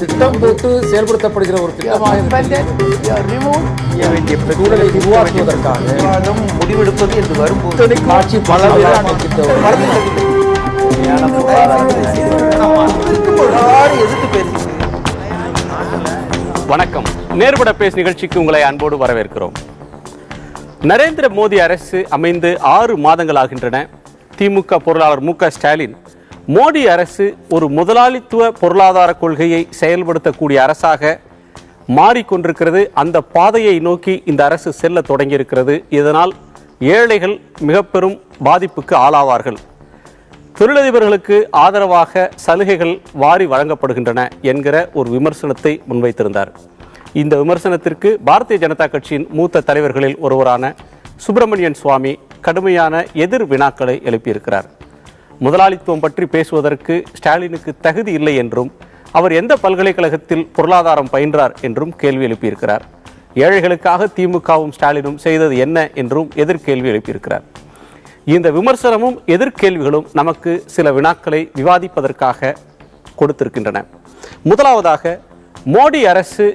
திட்டம் போட்டு செயல்படுத்தப்படுகிற ஒரு திட்டமாக சூழலை உருவாக்குவதற்காக முடிவெடுப்பது என்று வரும்போது ஆட்சி பல எதிர்த்து பேசுகிறேன். வணக்கம். நேர்பட பேசு நிகழ்ச்சிக்கு உங்களை அன்போடு வரவேற்கிறோம். நரேந்திர மோடி அரசு அமைந்து 6 மாதங்கள் ஆகின்றன. திமுக பொருளாளர் மு க ஸ்டாலின் மோடி அரசு ஒரு முதலாளித்துவ பொருளாதார கொள்கையை செயல்படுத்தக்கூடிய அரசாக மாறிக்கொண்டிருக்கிறது. அந்த பாதையை நோக்கி இந்த அரசு செல்ல தொடங்கியிருக்கிறது. இதனால் ஏழைகள் மிக பெரும் பாதிப்புக்கு ஆளாவார்கள். தொழிலதிபர்களுக்கு ஆதரவாக சலுகைகள் வாரி வழங்கப்படுகின்றன என்கிற ஒரு விமர்சனத்தை முன்வைத்திருந்தார். இந்த விமர்சனத்திற்கு பாரதிய ஜனதா கட்சியின் மூத்த தலைவர்களில் ஒருவரான சுப்பிரமணியன் சுவாமி கடுமையான எதிர் வினாக்களை எழுப்பியிருக்கிறார். முதலாளித்துவம் பற்றி பேசுவதற்கு ஸ்டாலினுக்கு தகுதி இல்லை என்றும், அவர் எந்த பல்கலைக்கழகத்தில் பொருளாதாரம் பயின்றார் என்றும் கேள்வி எழுப்பியிருக்கிறார். ஏழைகளுக்காக திமுகவும் ஸ்டாலினும் செய்தது என்ன என்றும் எதிர்கேள்வி எழுப்பியிருக்கிறார். இந்த விமர்சனமும் எதிர்கேள்விகளும் நமக்கு சில வினாக்களை விவாதிப்பதற்காக கொடுத்திருக்கின்றன. முதலாவதாக, மோடி அரசு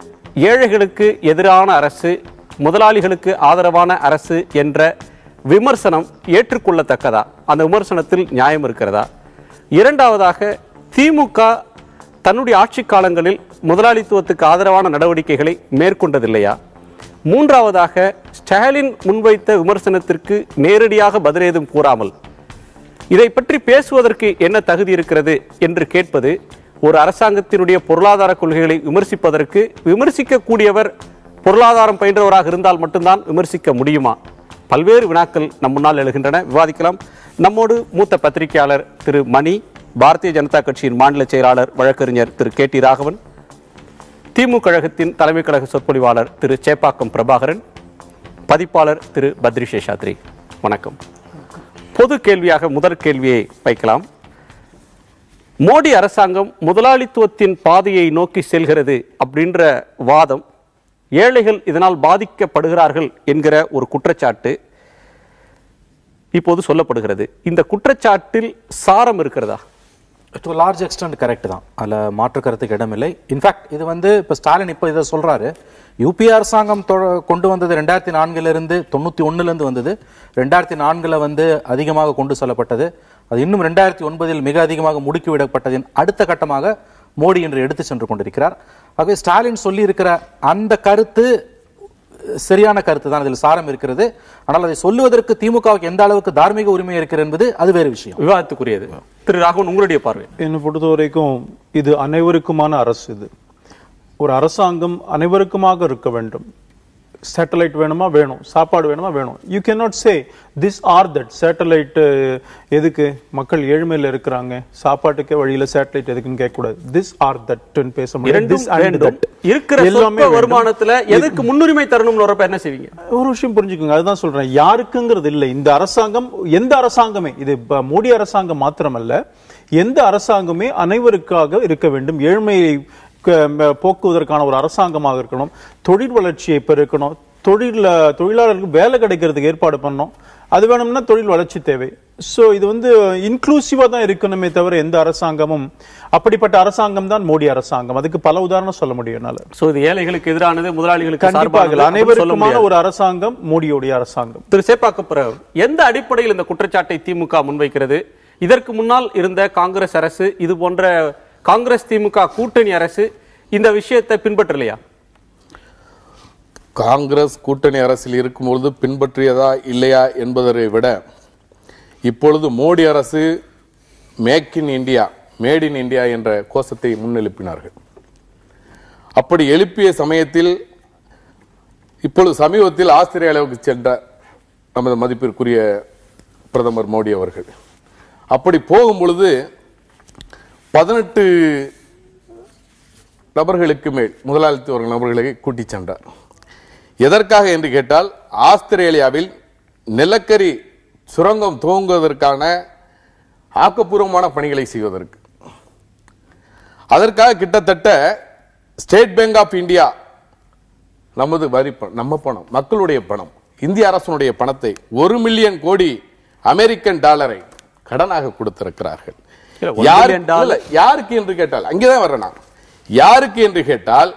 ஏழைகளுக்கு எதிரான அரசு, முதலாளிகளுக்கு ஆதரவான அரசு என்ற விமர்சனம் ஏற்றுக்கொள்ளத்தக்கதா? அந்த விமர்சனத்தில் நியாயம் இருக்கிறதா? இரண்டாவதாக, திமுக தன்னுடைய ஆட்சி காலங்களில் முதலாளித்துவத்துக்கு ஆதரவான நடவடிக்கைகளை மேற்கொண்டதில்லையா? மூன்றாவதாக, ஸ்டாலின் முன்வைத்த விமர்சனத்திற்கு நேரடியாக பதிலேதும் கூறாமல் இதை பற்றி பேசுவதற்கு என்ன தகுதி இருக்கிறது என்று கேட்பது ஒரு அரசாங்கத்தினுடைய பொருளாதார கொள்கைகளை விமர்சிப்பதற்கு விமர்சிக்கக்கூடியவர் பொருளாதாரம் பயின்றவராக இருந்தால் மட்டும்தான் விமர்சிக்க முடியுமா? பல்வேறு வினாக்கள் நம் முன்னால் எழுகின்றன. விவாதிக்கலாம். நம்மோடு மூத்த பத்திரிகையாளர் திரு மணி, பாரதிய ஜனதா கட்சியின் மாநில செயலாளர் வழக்கறிஞர் திரு கே டி ராகவன், திமுக கழகத்தின் தலைமை கழக சொற்பொழிவாளர் திரு சேப்பாக்கம் பிரபாகரன், பதிப்பாளர் திரு பத்ரி சேஷாத்ரி. வணக்கம். பொது கேள்வியாக முதல் கேள்வியை வைக்கலாம். மோடி அரசாங்கம் முதலாளித்துவத்தின் பாதையை நோக்கி செல்கிறது அப்படின்ற வாதம், ஏழைகள் இதனால் பாதிக்கப்படுகிறார்கள் என்கிற ஒரு குற்றச்சாட்டு இப்போது சொல்லப்படுகிறது. இந்த குற்றச்சாட்டில் சாரம் இருக்கிறதா? டு லார்ஜ் எக்ஸ்டென்ட் கரெக்ட் தான், அதில் மாற்று கருத்துக்கு இடமில்லை. இன்ஃபேக்ட் இது இப்போ ஸ்டாலின் இப்போ இதை சொல்றாரு. யூபிஏ அரசாங்கம் கொண்டு வந்தது 2004 91 வந்தது. 2004 அதிகமாக கொண்டு செல்லப்பட்டது. அது இன்னும் 2009 மிக அதிகமாக முடுக்கிவிடப்பட்டதின் அடுத்த கட்டமாக மோடி என்று எடுத்து சென்று கொண்டிருக்கிறார். ஆகவே ஸ்டாலின் சொல்லி இருக்கிற அந்த கருத்து சரியான கருத்து தான், அதில் சாரம் இருக்கிறது. ஆனால் அதை சொல்லுவதற்கு திமுகவுக்கு எந்த அளவுக்கு தார்மீக உரிமை இருக்கிறது என்பது அது வேறு விஷயம், விவாதத்துக்குரியது. திரு ராகவன், உங்களுடைய பார்வை? என்னை பொறுத்த வரைக்கும் இது அனைவருக்குமான அரசு. இது ஒரு அரசாங்கம் அனைவருக்குமாக இருக்க வேண்டும். சேட்டலைட் வேணுமா வேணும், சாப்பாடு வேணுமா வேணும். You can not say this or that. Satellite எதுக்கு? மக்கள் ஏழ்மையில இருக்கிறாங்க, சாப்பாட்டுக்கே வழியில சேட்டலைட் எதுக்குன்னு கேட்க கூடாது. திஸ் ஆர் தட் பேச முடியாது. எல்லாமே வருமானத்துல எதுக்கு முன்னுரிமை தரணும்னு வரப்ப என்ன செய்வீங்க? ஒரு விஷயம் புரிஞ்சுக்கோங்க, அதுதான் சொல்றேன். யாருக்குங்கிறது இல்லை. இந்த அரசாங்கம், எந்த அரசாங்கமே, இது மோடி அரசாங்கம் மாத்திரமல்ல, எந்த அரசாங்கமே அனைவருக்காக இருக்க வேண்டும். ஏழ்மையை போக்குவதற்கான ஒரு அரசாங்கமாக இருக்கணும். தொழில் வளர்ச்சியை பெருக்கணும். தொழிலாளர்களுக்கு வேலை கிடைக்கிறதுக்கு ஏற்பாடு பண்ணணும். அது வேணும்னா தொழில் வளர்ச்சி தேவை. சோ இது இன்க்ளூசிவா தான் இருக்கணுமே தவிர எந்த அரசாங்கமும் அப்படிப்பட்ட அரசாங்கம் தான் மோடி அரசாங்கம். அதுக்கு பல உதாரணம் சொல்ல முடியும். சோ இது ஏழைகளுக்கு எதிரானது, முதலாளிகளுக்கு கண்டிப்பாக அனைவருக்குமான ஒரு அரசாங்கம் மோடியோடைய அரசாங்கம். திரு சேப்பாக்கம், எந்த அடிப்படையில் இந்த குற்றச்சாட்டை திமுக முன்வைக்கிறது? இதற்கு முன்னால் இருந்த காங்கிரஸ் அரசு, இது போன்ற காங்கிரஸ் திமுக கூட்டணி அரசு இந்த விஷயத்தை பின்பற்றலையா? காங்கிரஸ் கூட்டணி அரசில் இருக்கும்பொழுது பின்பற்றியதா இல்லையா என்பதை விட, இப்பொழுது மோடி அரசு make in India, made in India என்ற கோஷத்தை முன்னெழுப்பினார்கள். அப்படி எழுப்பிய சமயத்தில் இப்பொழுது சமீபத்தில் ஆஸ்திரேலியாவுக்கு சென்ற நமது மதிப்பிற்குரிய பிரதமர் மோடி அவர்கள் அப்படி போகும் பொழுது 18 நபர்களுக்கு மேல் முதலாளித்துவ நபர்களை கூட்டி சென்றார். எதற்காக என்று கேட்டால், ஆஸ்திரேலியாவில் நிலக்கரி சுரங்கம் துவங்குவதற்கான ஆக்கப்பூர்வமான பணிகளை செய்வதற்கு. அதற்காக கிட்டத்தட்ட ஸ்டேட் பேங்க் ஆஃப் இந்தியா, நமது வரி நம்ம பணம், மக்களுடைய பணம், இந்திய அரசுடைய பணத்தை 1 மில்லியன் கோடி அமெரிக்கன் டாலரை கடனாக கொடுத்திருக்கிறார்கள். யாருக்கு என்று கேட்டால், அங்கேதான் வர்றேன். யாருக்கு என்று கேட்டால்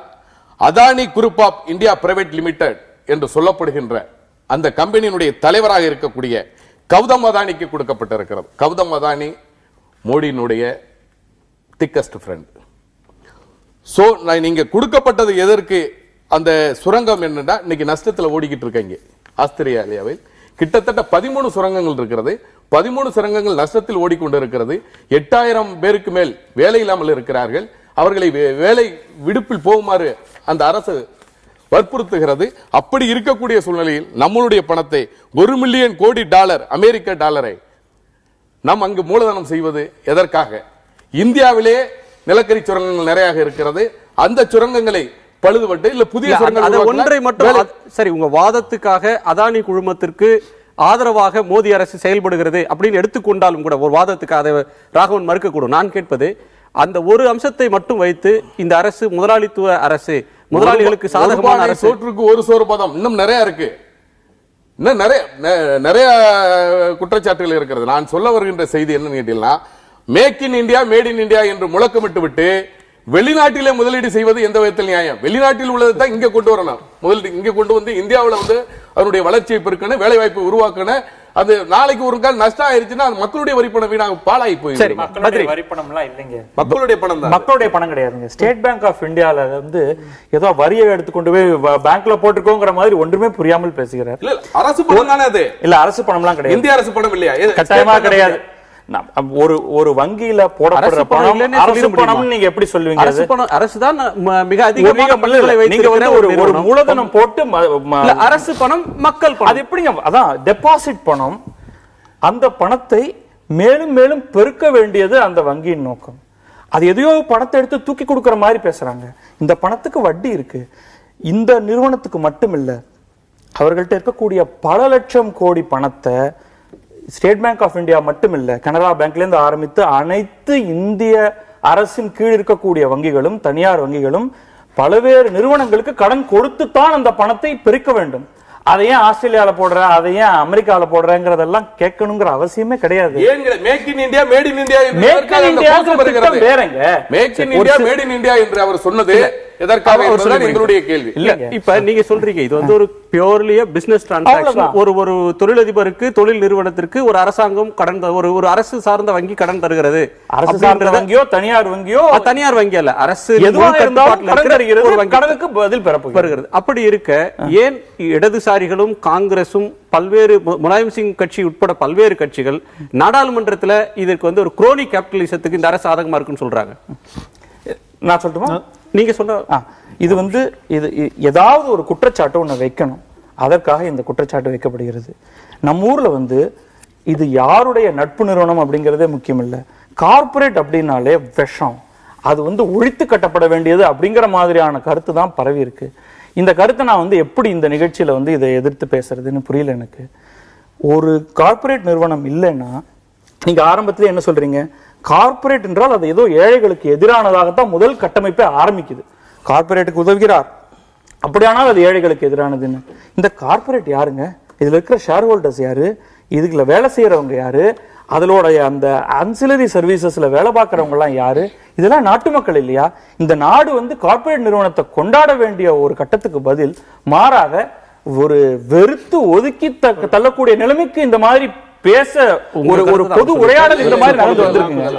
Adani group of India private limited என்று சொல்லப்படுகின்ற அந்த கம்பெனியினுடைய தலைவராக இருக்கக்கூடிய கௌதம் அதானிக்கு கொடுக்கப்பட்டிருக்கிறது. கௌதம் அதானி மோடியினுடைய திக்கஸ்ட் ஃப்ரெண்ட். சோ நீங்க கொடுக்கப்பட்டது எதற்கு? அந்த சுரங்கம் என்னன்னா இன்னைக்கு நஷ்டத்தில் ஓடிக்கிட்டு இருக்காங்க. ஆஸ்திரேலியாவில் கிட்டத்தட்ட 13 சுரங்கங்கள் இருக்கிறது. 13 சுரங்கங்கள் நஷ்டத்தில் ஓடிக்கொண்டிருக்கிறது. 8000 பேருக்கு மேல் வேலை இல்லாமல் இருக்கிறார்கள். அவர்களை வேலை விடுப்பில் போகுமாறு அந்த அரசு வற்புறுத்துகிறது. அப்படி இருக்கக்கூடிய சூழ்நிலையில் நம்மளுடைய பணத்தை 1 மில்லியன் கோடி டாலர், அமெரிக்க டாலரை நாம் அங்கு மூலதனம் செய்வது எதற்காக? இந்தியாவிலே நிலக்கரி சுரங்கங்கள் நிறைய இருக்கிறது. அந்த சுரங்கங்களை பழுதுபட்டு இல்ல புதிய சுரங்கங்கள் ஒன்றை மட்டும் சரி, உங்க வாதத்துக்காக அதானி குழுமத்திற்கு ஆதரவாக மோடி அரசு செயல்படுகிறது அப்படின்னு எடுத்துக்கொண்டாலும் கூட ஒரு வாதத்துக்கு அதை ராகவன் மறுக்கக்கூடும். நான் கேட்பது அந்த ஒரு அம்சத்தை மட்டும் வைத்து இந்த அரசு முதலாளித்துவ அரசு, முதலாளிகளுக்கு சாதகமான அரசு, சோற்றுக்கு ஒரு சோறு பதம் இன்னும் நிறைய இருக்கு. இன்னும் நிறைய குற்றச்சாட்டுகள் இருக்கிறது. நான் சொல்ல வருகின்ற செய்தி என்னன்னு கேட்டீங்கன்னா, make in India made in India என்று முழக்கமிட்டு விட்டு வெளிநாட்டிலே முதலீடு செய்வது எந்த விதத்தில் நியாயம்? வெளிநாட்டில் உள்ளதை தான் இங்க கொண்டு வரணும். முதலீடு இங்க கொண்டு வந்து இந்தியாவில் வந்து அவருடைய வளர்ச்சியை பெருக்கணும், வேலை வாய்ப்பு உருவாக்கணும். அது நாளைக்கு ஒரு கால் நஷ்டம் ஆயிருச்சுன்னா மக்களுடைய வரிப்பணம் வீணாக பாழாயி போயிடும். மக்களுடைய வரிப்பணம்லாம் இல்லைங்க, மக்களுடைய பணம் தான். மக்களுடைய பணம் கிடையாதுங்க. ஸ்டேட் பேங்க் ஆஃப் இந்தியால வந்து ஏதோ வரியை எடுத்துக்கொண்டு போய் பேங்க்ல போட்டுக்கோங்கிற மாதிரி ஒன்றுமே புரியாமல் பேசுகிறார். இல்ல அரசு பணம் தானே அது. இல்ல அரசு பணம்லாம் கிடையாது. இந்திய அரசு பணம் இல்லையா? கட்டாயமா கிடையாது. ஒரு வங்கியில போடப்படுற பணம் அரசு பணம் நீங்க எப்படி சொல்லுவீங்க? அரசு பணம், அரசு தான் மிக அதிகமாக மக்களை நீங்க வந்து ஒரு மூலதனம் போட்டு அரசு பணம் மக்கள் பணம். அது எப்படிங்க? அதான் டெபாசிட் பணம். அந்த பணத்தை மேலும் மேலும் பெருக்க வேண்டியது அந்த வங்கியின் நோக்கம். அது எதையோ பணத்தை எடுத்து தூக்கி கொடுக்கிற மாதிரி பேசுறாங்க. இந்த பணத்துக்கு வட்டி இருக்கு. இந்த நிறுவனத்துக்கு மட்டும் இல்ல, அவர்கள்ட்ட இருக்கக்கூடிய பல லட்சம் கோடி பணத்தை ஸ்டேட் பேங்க் ஆஃப் இந்தியா மட்டும் இல்ல, கனரா பேங்க்ல இருந்து ஆரம்பித்து அனைத்து இந்திய அரசின் கீழ் இருக்கக்கூடிய வங்கிகளும் தனியார் வங்கிகளும் பல்வேறு நிறுவனங்களுக்கு கடன் கொடுத்துத்தான் அந்த பணத்தை பெருக்க வேண்டும். அதை ஏன் ஆஸ்திரேலியால போடுற, அதை ஏன் அமெரிக்கால போடுறங்கிறதெல்லாம் கேட்கணுங்கிற அவசியமே கிடையாது. Make in India made in India வேறங்க. Make in India made in India என்று அவர் சொன்னது எதற்காக என்பதுதான் எங்களுடைய கேள்வி. இல்ல, இப்ப நீங்க சொல்றீங்க இது வந்து ஒரு பியூர்லி பிசினஸ் டிரான்சாக்ஷன். ஒரு தொழிலதிபருக்கு, தொழில் நிறுவனத்திற்கு ஒரு அரசாங்கம் கடன், ஒரு அரசு சார்ந்த வங்கி கடன் தருகிறது. அரசு சார்ந்த வங்கியோ தனியார் வங்கியோ, தனியார் வங்கி அல்ல, அரசு கடனுக்கு பதில் பெறுகிறது. அப்படி இருக்க ஏன் இடதுசாரிகளும் காங்கிரசும் பல்வேறு முலாயம் சிங் கட்சி உட்பட பல்வேறு கட்சிகள் நாடாளுமன்றத்தில் இதற்கு வந்து ஒரு குரோனி கேபிட்டலிசத்துக்கு இந்த அரசு சாதகமா இருக்குன்னு சொல்றாங்க? நான் சொல்லட்டுமா? நீங்க சொல்ற இது வந்து இது ஏதாவது ஒரு குற்றச்சாட்டு ஒண்ணு வைக்கணும். அதற்காக இந்த குற்றச்சாட்டு வைக்கப்படுகிறது. நம்ம ஊர்ல வந்து இது யாருடைய நட்பு நிறுவனம் அப்படிங்கறதே முக்கியம் இல்ல. கார்பரேட் அப்படின்னாலே விஷம், அது வந்து ஒழித்து கட்டப்பட வேண்டியது அப்படிங்கிற மாதிரியான கருத்து தான் பரவி இருக்கு. இந்த கருத்தை நான் வந்து எப்படி இந்த நிகழ்ச்சியில வந்து இதை எதிர்த்து பேசுறதுன்னு புரியல எனக்கு. ஒரு கார்பரேட் நிறுவனம் இல்லைன்னா நீங்க ஆரம்பத்துல என்ன சொல்றீங்க? கார்பரேட் என்றால் அது ஏதோ ஏழைகளுக்கு எதிரானதாகத்தான் முதல் கட்டமைப்பை ஆரம்பிக்குது. கார்பரேட்டுக்கு உதவுகிறார், அப்படியானால் அது ஏழைகளுக்கு எதிரானதுன்னு. இந்த கார்பரேட் யாருங்க? இதுல இருக்கிற ஷேர் ஹோல்டர்ஸ் யாரு? இதுல வேலை செய்யறவங்க யாரு? அதோடைய அந்த ஆன்சிலரி சர்வீசஸ்ல வேலை பார்க்கறவங்க எல்லாம் யாரு? இதெல்லாம் நாட்டு மக்கள் இல்லையா? இந்த நாடு வந்து கார்பரேட் நிறுவனத்தை கொண்டாட வேண்டிய ஒரு கட்டத்துக்கு பதில் மாறாக ஒரு வெறுத்து ஒதுக்கி தள்ளக்கூடிய நிலைமைக்கு இந்த மாதிரி பேச ஒரு பொது உரையாடல் இந்த மாதிரி நடந்து வந்திருக்குங்க.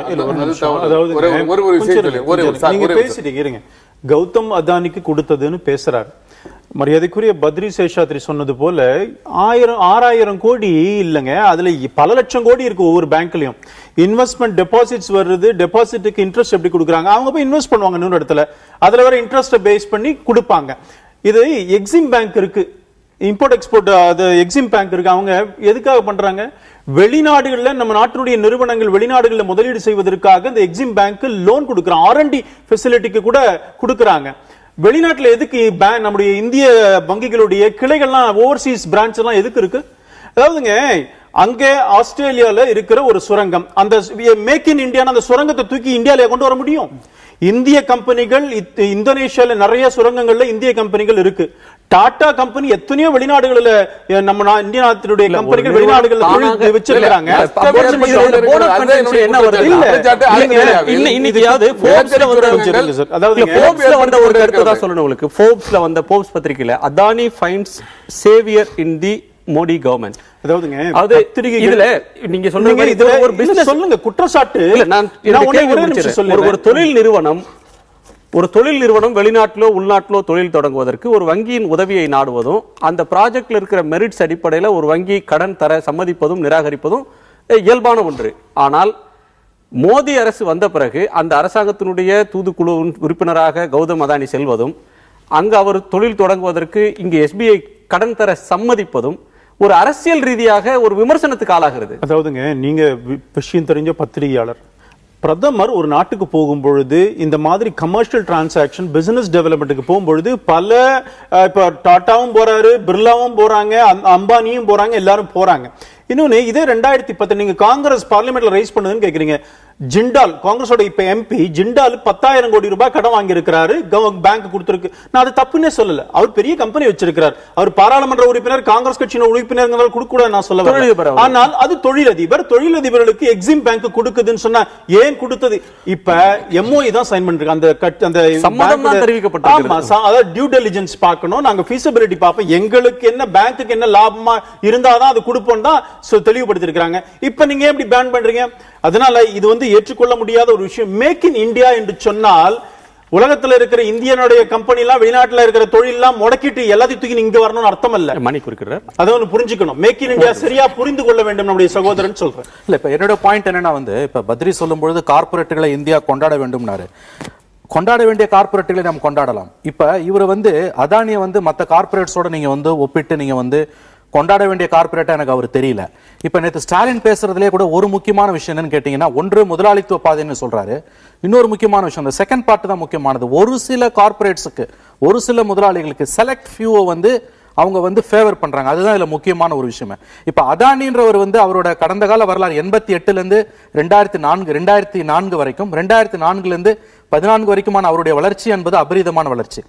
கௌதம் அதானிக்கு கொடுத்ததுன்னு பேசுறாரு. மரியாதைக்குரிய பத்ரி சேஷாத்ரி சொன்னது போல 6000 கோடி இல்லைங்க, அதுல பல லட்சம் கோடி இருக்கு. ஒவ்வொரு பேங்க்லயும் இன்வெஸ்ட்மெண்ட் டெபாசிட்ஸ் வருது. டெபாசிட்டுக்கு இன்ட்ரெஸ்ட் எப்படி கொடுக்குறாங்க? அவங்க போய் இன்வெஸ்ட் பண்ணுவாங்க இன்னொரு இடத்துல, அதுல வர இன்ட்ரெஸ்ட் பேஸ் பண்ணி கொடுப்பாங்க. இது எக்ஸிம் பேங்க் இருக்கு, இம்போர்ட் எக்ஸ்போர்ட் அது எக்ஸிம் பேங்க் இருக்கு. அவங்க எதுக்காக பண்றாங்க? வெளிநாடுகள்ல நம்ம நாட்டினுடைய நிறுவனங்கள் வெளிநாடுகளில் முதலீடு செய்வதற்காக இந்த எக்ஸிம் பேங்க் லோன் கொடுக்குறாங்க. R&D ஃபெசிலிட்டிக்கு கூட கொடுக்குறாங்க. வெளிநாட்டுல எதுக்கு நம்முடைய இந்திய வங்கிகளுடைய கிளைகள்லாம் ஓவர்சீஸ் பிரான்ச் எல்லாம் எதுக்கு இருக்கு? அதாவதுங்க அங்கே ஆஸ்திரேலியால இருக்கிற ஒரு சுரங்கம், அந்த மேக் இன் இந்தியா அந்த சுரங்கத்தை தூக்கி இந்தியால கொண்டு வர முடியும். இந்திய கம்பெனிகள் இந்தோனேஷியால நிறைய சுரங்கங்கள்ல இந்திய கம்பெனிகள் இருக்கு. டாடா கம்பெனி எத்தனையோ வெளிநாடுகளில் நம்ம இந்திய நாட்டினுடைய கம்பெனிகள் வெளிநாடுகளில் தொழில் வச்சிருக்காங்க. பத்திரிகையில அதானி ஃபைண்ட்ஸ் சேவியர் இன் தி மோடி கவர்மெண்ட். இதுல நீங்க சொல்றீங்க இது ஒரு பிசினஸ் சொல்லுங்க குற்றச்சாட்டு. ஒரு தொழில் நிறுவனம் வெளிநாட்டிலோ உள்நாட்டிலோ தொழில் தொடங்குவதற்கு ஒரு வங்கியின் உதவியை நாடுவதும் அந்த ப்ராஜெக்ட்ல இருக்கிற மெரிட்ஸ் அடிப்படையில் ஒரு வங்கி கடன் தர சம்மதிப்பதும் நிராகரிப்பதும் இயல்பான ஒன்று. ஆனால் மோடி அரசு வந்த பிறகு அந்த அரசாங்கத்தினுடைய தூதுக்குழு உறுப்பினராக கௌதம் அதானி செல்வதும் அங்கு அவர் தொழில் தொடங்குவதற்கு இங்கு SBI கடன் தர சம்மதிப்பதும் ஒரு அரசியல் ரீதியாக ஒரு விமர்சனத்துக்கு ஆளாகிறது. அதாவதுங்க, நீங்க விஷயம் தெரிஞ்ச பத்திரிகையாளர், பிரதமர் ஒரு நாட்டுக்கு போகும்பொழுது இந்த மாதிரி கமர்ஷியல் டிரான்சாக்சன் பிசினஸ் டெவலப்மெண்ட்டுக்கு போகும்பொழுது பல இப்ப டாட்டாவும் போறாரு, பிர்லாவும் போறாங்க, அம்பானியும் போறாங்க, எல்லாரும் போறாங்க. இன்னொன்னு இதே 2010 நீங்க காங்கிரஸ் பார்லிமெண்ட்ல ரைஸ் பண்ணுதுன்னு கேக்குறீங்க. ஜிண்டால் காங்கிரஸோட இப்ப MP ஜிண்டால் 10,000 கோடி ரூபாய் கடன் வாங்கி இருக்கிறாரு, பேங்க் கொடுத்திருக்கு. நான் அது தப்புன்னே சொல்லல. அவர் பெரிய கம்பெனி வச்சிருக்கிறார். அவர் பாராளுமன்ற உறுப்பினர், காங்கிரஸ் கட்சியின் உறுப்பினர்கள் கொடுக்க கூட நான் சொல்ல வரேன். ஆனால் அது தொழிலதிபர், தொழிலதிபர்களுக்கு எக்ஸிம் பேங்க் கொடுக்குதுன்னு சொன்னா ஏன் கொடுத்தது? இப்ப MOE தான் சைன் பண்ணிருக்காங்க. அந்த சம்மதம் தான் தெரிவிக்கப்பட்டது. அதாவது டியூ டெலிஜென்ஸ் பார்க்கணும், நாங்க ஃபீஸிபிலிட்டி பார்ப்போம், எங்களுக்கு என்ன பேங்க்குக்கு என்ன லாபமா இருந்தாதான் அது கொடுப்போம் தான் தெளிவுபடுத்திருக்காங்க. இப்ப நீங்க எப்படி பேன் பண்றீங்க? அதனால இது வந்து ஏற்றுக்கொள்ள முடியாத ஒரு விஷயம். மேக் இன் இந்தியா என்று சொன்னால் உலகத்துல இருக்கிற இந்தியனுடைய கம்பெனி எல்லாம் வெளிநாட்டுல இருக்கிற தொழில் எல்லாம் முடக்கிட்டு எல்லாத்தையும் தூக்கி இங்க வரணும்னு அர்த்தம் இல்ல. மணி குறிக்கிறார், அதை ஒன்று புரிஞ்சுக்கணும். மேக் இன் இந்தியா சரியா புரிந்து கொள்ள வேண்டும் நம்முடைய சகோதரன் சொல்றேன். இல்ல, இப்ப என்னோட பாயிண்ட் என்னன்னா வந்து இப்ப பத்ரி சொல்லும் பொழுது கார்பரேட்டுகளை இந்தியா கொண்டாட வேண்டும்னாரு. கொண்டாட வேண்டிய கார்பரேட்டுகளை நம்ம கொண்டாடலாம். இப்ப இவர் வந்து அதானியை வந்து மற்ற கார்பரேட்ஸோட நீங்க வந்து ஒப்பிட்டு நீங்க வந்து கொண்டாட வேண்டிய கார்பரேட்டா எனக்கு அவர் தெரியல. இப்ப நேற்று ஸ்டாலின் பேசுறதுலேயே கூட ஒரு முக்கியமான விஷயம் என்னன்னு கேட்டீங்கன்னா, ஒன்று முதலாளித்துவ பாதைன்னு சொல்றாரு, இன்னொரு முக்கியமான விஷயம் இந்த செகண்ட் பார்ட் தான் முக்கியமானது. ஒரு சில கார்பரேட்ஸுக்கு, ஒரு சில முதலாளிகளுக்கு செலக்ட் ஃபியூவை வந்து அவங்க வந்து ஃபேவர் பண்றாங்க. அதுதான் இதுல முக்கியமான ஒரு விஷயம். இப்ப அதானின்றவர் வந்து அவரோட கடந்த கால வரலாறு 88ல இருந்து 2004 வரைக்கும், 2004ல இருந்து 14 வரைக்குமான அவருடைய வளர்ச்சி என்பது அபரிதமான வளர்ச்சி.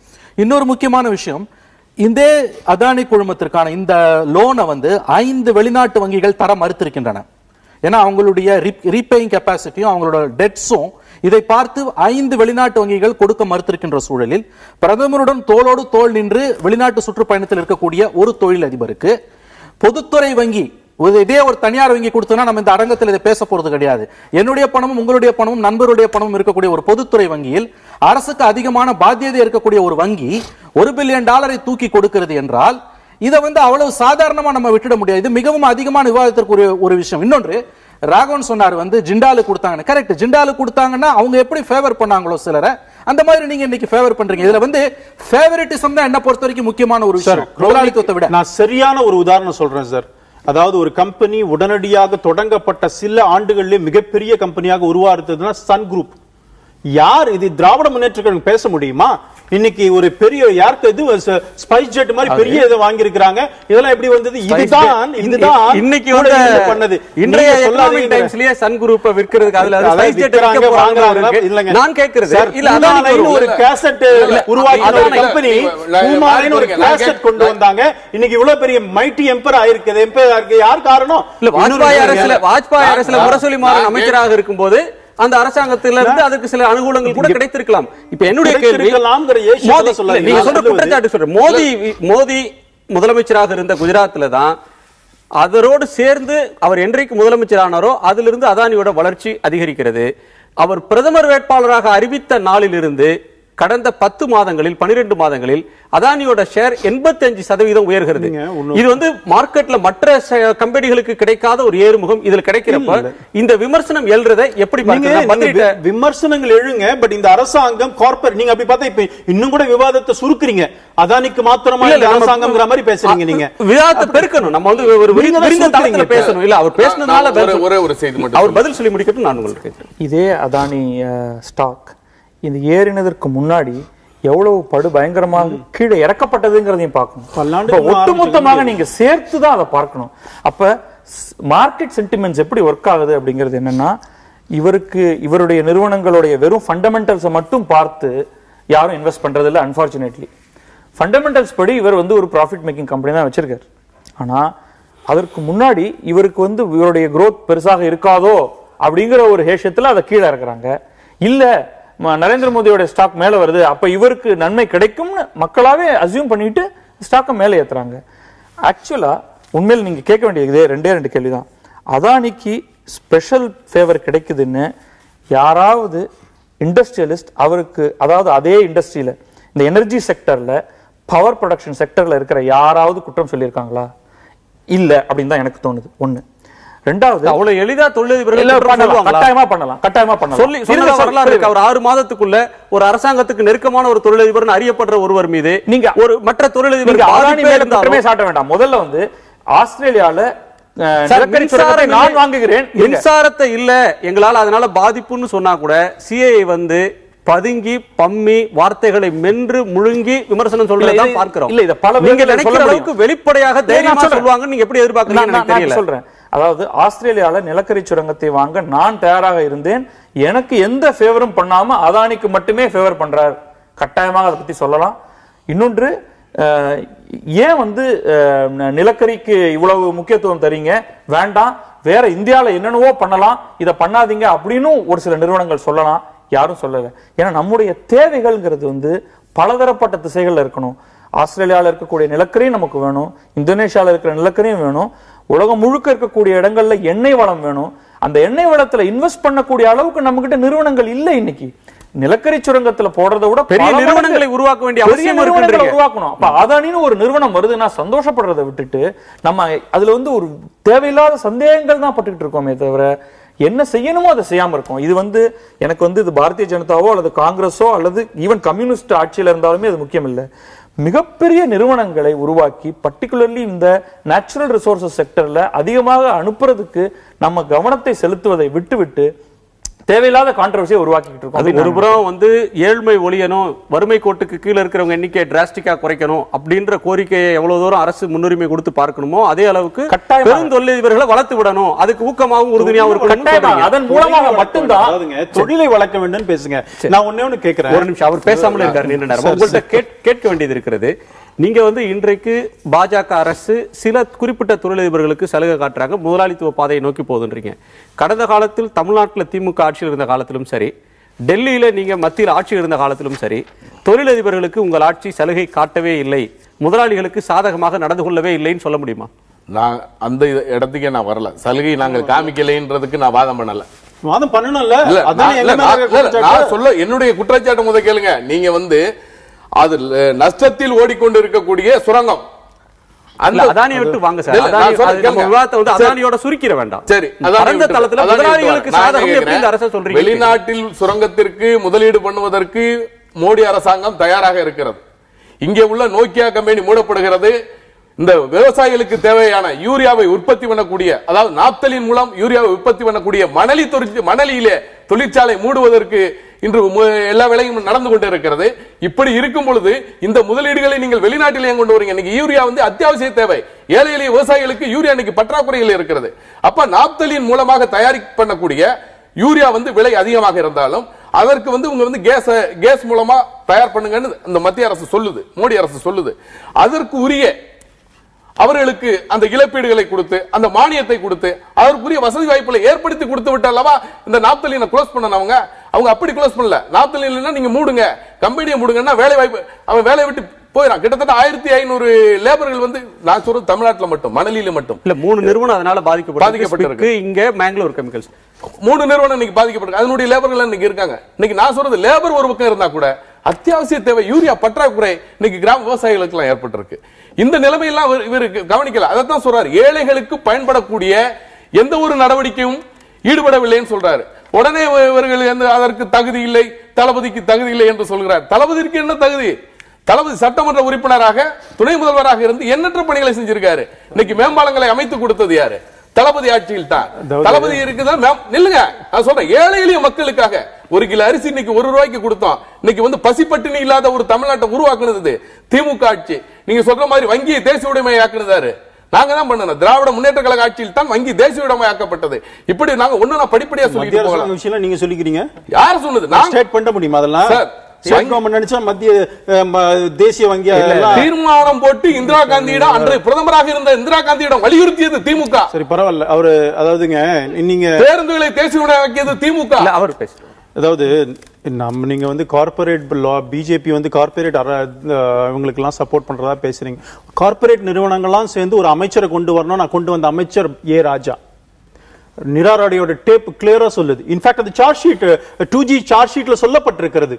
இன்னொரு முக்கியமான விஷயம், இந்த அதானி குழுமத்திற்கான இந்த லோனை வந்து 5 வெளிநாட்டு வங்கிகள் தர மறுத்திருக்கின்றன. ஏன்னா அவங்களுடைய ரீபேயிங் கெப்பாசிட்டியும் அவங்களோட டெட்ஸும் இதை பார்த்து 5 வெளிநாட்டு வங்கிகள் கொடுக்க மறுத்திருக்கின்ற சூழலில் பிரதமருடன் தோளோடு தோள் நின்று வெளிநாட்டு சுற்றுப்பயணத்தில் இருக்கக்கூடிய ஒரு தொழிலதிபருக்கு பொதுத்துறை வங்கி இதே ஒரு தனியார் வங்கி கொடுத்தோம்னா நம்ம இந்த அரங்கத்தில் இதை பேச போறது கிடையாது. என்னுடைய பணமும் உங்களுடைய பணமும் நண்பருடைய பணமும் இருக்கக்கூடிய ஒரு பொதுத்துறை வங்கியில் அரசுக்கு அதிகமான பாத்தியதை இருக்கக்கூடிய ஒரு வங்கி $1 பில்லியன் தூக்கி கொடுக்கிறது என்றால் இதை வந்து அவ்வளவு சாதாரணமா நம்ம விட்டுட முடியாது. இது மிகவும் அதிகமான விவாதத்திற்கு ஒரு விஷயம். இன்னொன்று, ராகவன் சொன்னார் வந்து ஜிண்டாலு கொடுத்தாங்க. கரெக்ட், ஜிண்டாலு கொடுத்தாங்கன்னா அவங்க எப்படி ஃபேவர் பண்ணாங்களோ சிலரை, அந்த மாதிரி நீங்க இன்னைக்கு ஃபேவர் பண்றீங்க. இதுல வந்து ஃபேவரிட்டிசம் தான் என்ன பொறுத்த வரைக்கும் முக்கியமான ஒரு விஷயம். முதலாளித்துவத்தை விட நான் சரியான ஒரு உதாரணம் சொல்றேன் சார். அதாவது ஒரு கம்பெனி உடனடியாக தொடங்கப்பட்ட சில ஆண்டுகளிலே மிகப்பெரிய கம்பெனியாக உருவாக்குறதுன்னா சன் குரூப். யார் இது திராவிட முன்னேற்ற கழகம் பேச முடியுமா? இன்னைக்கு ஒரு பெரிய யாருக்கு இது ஸ்பைஸ் ஜெட் மாதிரி பெரிய இதை வாங்கி இருக்காங்க. இதெல்லாம் எப்படி வந்தது? இதுதான் இன்னைக்கு வந்து பண்ணது. இன்றைய எகனாமிக் டைம்ஸ்லயே சன் குரூப் விற்கிறதுக்கு அதுல ஸ்பைஸ் ஜெட் விற்க போறாங்க. இல்லங்க, நான் கேக்குறது இல்ல, அதானி ஒரு கேசட் உருவாக்கின கம்பெனி, பூமாரின் ஒரு கேசட் கொண்டு வந்தாங்க. இன்னைக்கு இவ்வளவு பெரிய மைட்டி எம்பர் ஆயிருக்கு. எம்பர் ஆயிருக்கு யார் காரணம்? இல்ல, வாஜ்பாய் அரசுல முரசொலி மாறன் அமைச்சராக இருக்கும்போது அந்த அரசாங்கத்திலிருந்து அதுக்கு சில அனுகூலங்கள் கூட கிடைத்திருக்கலாம். இப்ப என்னுடைய கேள்வி, நீங்க சொல்ற குற்றச்சாட்டு சொல்றேன், மோடி முதலமைச்சராக இருந்த குஜராத்ல தான் அதோடு சேர்ந்து அவர் என்றைக்கு முதலமைச்சர் ஆனாரோ அதிலிருந்து அதானியோட வளர்ச்சி அதிகரிக்கிறது. அவர் பிரதமர் வேட்பாளராக அறிவித்த நாளிலிருந்து கடந்த 10 மாதங்களில் 12 மாதங்களில் அதானியோட ஷேர் 85% உயர்கிறது. இது வந்து மார்க்கெட்ல மற்ற கம்பெனிகளுக்கு கிடைக்காத ஒரு ஏறுமுகம் இதில் கிடைக்கிறப்ப இந்த விமர்சனம் எழுறதை எப்படி பாருங்க? விமர்சனங்கள் எழுங்க, பட் இந்த அரசாங்கம் கார்ப்பரேட் நீங்க அப்படி பார்த்தா இப்ப இன்னும் கூட விவாதத்தை சுருக்குறீங்க. அதானிக்கு மாத்திரமா இந்த அரசாங்கம்ங்கற மாதிரி பேசுறீங்க. நீங்க விவாதத்தை பெருக்கணும், நம்ம வந்து ஒரு விரிந்த தளத்துல பேசணும். இல்ல, அவர் பேசினதால ஒரு செய்தி மட்டும் அவர் பதில் சொல்லி முடிக்கட்டும். நான் உங்களுக்கு இதே அதானி ஸ்டாக் இந்த ஏறினதற்கு முன்னாடி எவ்வளவு படு பயங்கரமாக கீழே இறக்கப்பட்டதுங்கிறதையும் பார்க்கணும். ஒட்டுமொத்தமாக நீங்க சேர்த்துதான் அதை பார்க்கணும். அப்ப மார்க்கெட் சென்டிமெண்ட்ஸ் எப்படி ஒர்க் ஆகுது அப்படிங்கிறது என்னன்னா, இவருடைய நிறுவனங்களுடைய வெறும் ஃபண்டமெண்டல்ஸை மட்டும் பார்த்து யாரும் இன்வெஸ்ட் பண்றது இல்லை. அன்பார்ச்சுனேட்லி ஃபண்டமெண்டல்ஸ் படி இவர் வந்து ஒரு ப்ராஃபிட் மேக்கிங் கம்பெனி தான் வச்சிருக்காரு. ஆனா அதற்கு முன்னாடி இவருக்கு வந்து இவருடைய growth பெருசாக இருக்காதோ அப்படிங்கிற ஒரு ஹேஷத்துல அதை கீழே இருக்கிறாங்க. இல்ல நரேந்திர மோடியோட ஸ்டாக் மேல வருது, அப்ப இவருக்கு நன்மை கிடைக்கும்னு மக்களாவே அசியூம் பண்ணிட்டு ஸ்டாக்கை மேலே ஏத்துறாங்க. ஆக்சுவலா உண்மையில் நீங்க கேட்க வேண்டியது ரெண்டு கேள்விதான். அதானிக்கு ஸ்பெஷல் ஃபேவர் கிடைக்குதுன்னு யாராவது இண்டஸ்ட்ரியலிஸ்ட் அவருக்கு, அதாவது அதே இண்டஸ்ட்ரியில இந்த எனர்ஜி செக்டர்ல பவர் ப்ரொடக்ஷன் செக்டர்ல இருக்கிற யாராவது குற்றம் சொல்லியிருக்காங்களா? இல்ல அப்படின்னு தான் எனக்கு தோணுது. ஒண்ணு. ரெண்டாவது, அவ்வளவு எளிதா தொழிலதிபர்கள் கட்டாயமா பண்ணலாம் சொல்லி வரலாறு இருக்கு. அவர் 6 மாதத்துக்குள்ள ஒரு அரசாங்கத்துக்கு நெருக்கமான ஒரு தொழிலதிபர் அறியப்படுற ஒருவர் மீது நீங்க ஒரு மற்ற தொழிலதிபர் குற்றமே சாட்ட வேண்டாம். முதல்ல வந்து ஆஸ்திரேலியால நான் வாங்குகிறேன் மின்சாரத்தை இல்ல எங்களால அதனால பாதிப்புன்னு சொன்னா கூட சிஐஏ வந்து பதுங்கி பம்மி வார்த்தைகளை மென்று முழுங்கி விமர்சனம் சொல்றதான் பார்க்கிறோம். இல்ல இத பல நீங்க நினைக்கிற அளவுக்கு வெளிப்படையாக தைரியமா சொல்வாங்க. நீங்க எப்படி எதிர்பார்க்கறீங்க தெரியல. சொல்றேன், அதாவது ஆஸ்திரேலியால நிலக்கரி சுரங்கத்தை வாங்க நான் தயாராக இருந்தேன். எனக்கு எந்த ஃபேவரும் பண்ணாம அதானிக்கு மட்டுமே ஃபேவர் பண்றார். கட்டாயமாக அதை பத்தி சொல்லலாம். இன்னொன்று, ஏன் வந்து நிலக்கரிக்கு இவ்வளவு முக்கியத்துவம் தரீங்க? வேண்டாம், வேற இந்தியால என்னென்னவோ பண்ணலாம், இதை பண்ணாதீங்க அப்படின்னு ஒரு சில நிறுவனங்கள் சொல்லலாம். யாரும் சொல்லல. ஏன்னா நம்முடைய தேவைகள்ங்கிறது வந்து பலதரப்பட்ட திசைகள்ல இருக்கணும். ஆஸ்திரேலியாவில் இருக்கக்கூடிய நிலக்கரியும் நமக்கு வேணும், இந்தோனேஷியாவில் இருக்கிற நிலக்கரியும் வேணும், உலகம் முழுக்க இருக்கக்கூடிய இடங்கள்ல எண்ணெய் வளம் வேணும். அந்த எண்ணெய் வளத்துல இன்வெஸ்ட் பண்ணக்கூடிய அளவுக்கு நம்ம கிட்ட நிறுவனங்கள் இல்லை. இன்னைக்கு நிலக்கரி சுரங்கத்துல போடுறதை விட பெரிய நிறுவனங்களை உருவாக்க வேண்டிய அவசியம் உருவாக்கணும். அப்ப அதானின்னு ஒரு நிறுவனம் வருதுன்னா சந்தோஷப்படுறதை விட்டுட்டு நம்ம அதுல வந்து ஒரு தேவையில்லாத சந்தேகங்கள் தான் பட்டுக்கிட்டு இருக்கோமே தவிர என்ன செய்யணுமோ அதை செய்யாம இருக்கும். இது வந்து எனக்கு வந்து இது பாரதிய ஜனதாவோ அல்லது காங்கிரஸோ அல்லது ஈவன் கம்யூனிஸ்ட் ஆட்சியில இருந்தாலுமே அது முக்கியம் இல்லை. மிகப்பெரிய நிறுவனங்களை உருவாக்கி பர்டிகுலர்லி இந்த நேச்சுரல் ரிசோர்சஸ் செக்டர்ல அதிகமாக அனுப்புறதுக்கு நம்ம கவனத்தை செலுத்துவதை விட்டுவிட்டு தேவையில்லாத கான்ட்ரவர்சியை உருவாக்கிட்டு இருக்கோம். அது ஒருபுறம் வந்து ஏழ்மை ஒழியணும், வறுமை கோட்டுக்கு கீழே இருக்கிறவங்க எண்ணிக்கை டிராஸ்டிக்கா குறைக்கணும் அப்படின்ற கோரிக்கையை எவ்வளவு தூரம் அரசு முன்னுரிமை கொடுத்து பார்க்கணுமோ அதே அளவுக்கு பெருந்தொழிலதிபர்களை வளர்த்து விடணும். அதுக்கு ஊக்கமாகவும் உறுதுணையாகவும் இருக்கணும். அதன் மூலமாக மட்டும்தான் தொழிலை வளர்க்க வேண்டும் பேசுங்க. நான் ஒண்ணு கேட்கிறேன். ஒரு நிமிஷம், அவர் பேசாமல் இருக்காரு. நீண்ட நேரம் உங்கள்கிட்ட கேட்க வேண்டியது இருக்கிறது. நீங்க வந்து இன்றைக்கு பாஜக அரசு சில குறிப்பிட்ட தொழிலதிபர்களுக்கு சலுகை காட்டுறாங்க, முதலாளித்துவ பாதையை நோக்கி போகுதுன்றீங்க. கடந்த காலத்தில் தமிழ்நாட்டில் திமுக ஆட்சியில் இருந்த காலத்திலும் சரி, டெல்லியில நீங்க மத்தியில் ஆட்சியில் இருந்த காலத்திலும் சரி, தொழிலதிபர்களுக்கு உங்கள் ஆட்சி சலுகை காட்டவே இல்லை, முதலாளிகளுக்கு சாதகமாக நடந்து கொள்ளவே இல்லைன்னு சொல்ல முடியுமா? நான் அந்த இடத்துக்கே நான் வரல. சலுகை நாங்கள் காமிக்கலைன்றதுக்கு நான் வாதம் பண்ணல. வாதம் பண்ணணும்ல. நான் சொல்ல என்னுடைய குற்றச்சாட்டு முதல் கேளுங்க. நீங்க வந்து அது நஷ்டத்தில் ஓடிக்கொண்டு இருக்கக்கூடிய சுரங்கம், அதானியை விட்டு வாங்க சார். விவாதத்தை வந்து அதானியோட சுருக்கிட வேண்டாம். சரி, வெளிநாட்டில் சுரங்கத்திற்கு முதலீடு பண்ணுவதற்கு மோடி அரசாங்கம் தயாராக இருக்கிறது. இங்கே உள்ள நோக்கியா கம்பெனி மூடப்படுகிறது. இந்த விவசாயிகளுக்கு தேவையான யூரியாவை உற்பத்தி பண்ணக்கூடிய, அதாவது நாப்தலின் மூலம் யூரியாவை உற்பத்தி பண்ணக்கூடிய மணலியிலே தொழிற்சாலை மூடுவதற்கு இன்று எல்லா வேலையும் நடந்து கொண்டு இருக்கிறது. இப்படி இருக்கும் பொழுது இந்த முதலீடுகளை நீங்கள் வெளிநாட்டில் ஏன் கொண்டு வரீங்க? இன்னைக்கு யூரியா வந்து அத்தியாவசிய தேவை. ஏழை எளிய விவசாயிகளுக்கு யூரியா இன்னைக்கு பற்றாக்குறையில் இருக்கிறது. அப்ப நாப்தலின் மூலமாக தயாரிக்கப்படக்கூடிய யூரியா வந்து விலை அதிகமாக இருந்தாலும் அதற்கு வந்து உங்க வந்து கேஸ் மூலமா தயார் பண்ணுங்கன்னு இந்த மத்திய அரசு சொல்லுது, மோடி அரசு சொல்லுது. அதற்கு உரிய அவர்களுக்கு அந்த இழப்பீடுகளை கொடுத்து அந்த மானியத்தை கொடுத்து அதற்குரிய வசதி வாய்ப்புகளை ஏற்படுத்தி கொடுத்து விட்டாலவா இந்த நாப்தலினை க்ளோஸ் பண்ணனவங்க. அவங்க அப்படி க்ளோஸ் பண்ணல. நாப்தலினா நீங்க மூடுங்க, கம்பெனியை மூடுங்கன்னா வேலை வாய்ப்பு, அவன் வேலையை விட்டு போயிடான். கிட்டத்தட்ட 1500 லேபர்கள் வந்து நான் சொல்றது தமிழ்நாட்டில் மட்டும், மணலியில மட்டும் இல்ல 3 நிறுவனம் அதனால பாதிக்கப்பட்டிருக்கு. இங்க மேங்களூர் கெமிக்கல்ஸ் 3 நிறுவனம் இன்னைக்கு பாதிக்கப்பட்டிருக்கு. அதனுடைய லேபர்கள் இன்னைக்கு இருக்காங்க. இன்னைக்கு நான் சொல்றது லேபர் ஒரு பக்கம் இருந்தா கூட அத்தியாவசிய தேவை யூரியா பற்றாக்குறை இன்னைக்கு கிராம விவசாயிகளுக்கு எல்லாம் ஏற்பட்டிருக்கு. இந்த நிலைமையெல்லாம் இவருக்கு கவனிக்கல. அதைத்தான் சொல்றாரு, ஏழைகளுக்கு பயன்படக்கூடிய எந்த ஒரு நடவடிக்கையும் ஈடுபடவில்லைன்னு சொல்றாரு. உடனே இவர்கள் அதற்கு தகுதி இல்லை, தளபதிக்கு தகுதி இல்லை என்று சொல்கிறார். தளபதிக்கு என்ன தகுதி? தளபதி சட்டமன்ற உறுப்பினராக துணை முதல்வராக இருந்து எண்ணற்ற பணிகளை செஞ்சிருக்காரு. இன்னைக்கு மேம்பாலங்களை அமைத்து கொடுத்தது யாரு? தளபதி ஆட்சியில் தான். தளபதி இருக்குதான். நில்லுங்க, நான் சொல்றேன், ஏழை எளிய மக்களுக்காக 1 கிலோ அரிசி இன்னைக்கு 1 ரூபாய்க்கு கொடுத்தோம். இன்னைக்கு வந்து பசிப்பட்டினி இல்லாத ஒரு தமிழ்நாட்டை உருவாக்குனது திமுக ஆட்சி. நீங்க சொல்ற மாதிரி வங்கியை தேசிய உடைமையாக்குனதாரு நாங்க தான் பண்ணணும். திராவிட முன்னேற்ற கழக ஆட்சியில் தான் வங்கி தேசியமயமாக்கப்பட்டது. இப்படி நாங்க ஒண்ணு படிப்படியா சொல்லிட்டு போகலாம். விஷயம் நீங்க சொல்லிக்கிறீங்க, யார் சொன்னது? நான் ஸ்டேட் பண்ண முடியுமா? அதெல்லாம் ஸ்டேட் கவர்மெண்ட் நினைச்சா மத்திய தேசிய வங்கி தீர்மானம் போட்டு இந்திரா காந்தியிடம், அன்றைய பிரதமராக இருந்த இந்திரா காந்தியிடம் வலியுறுத்தியது திமுக. சரி பரவாயில்ல, அவரு அதாவதுங்க நீங்க பேருந்துகளை தேசியமயமாக்கியது திமுக. அவர் பேசுறாரு. அதாவது நீங்க வந்து கார்பரேட் லா, பிஜேபி வந்து கார்பரேட் இவங்களுக்கு எல்லாம் சப்போர்ட் பண்றதா பேசுறீங்க. கார்பரேட் நிறுவனங்கள்லாம் சேர்ந்து ஒரு அமைச்சரை கொண்டு வரணும். நான் கொண்டு வந்த அமைச்சர் ஏ ராஜா. நிராராடியோட டேப் கிளியரா சொல்லுது. இன்ஃபேக்ட் அந்த சார்ஜ் ஷீட் 2G சார்ஜ் ஷீட்ல சொல்லப்பட்டிருக்கிறது.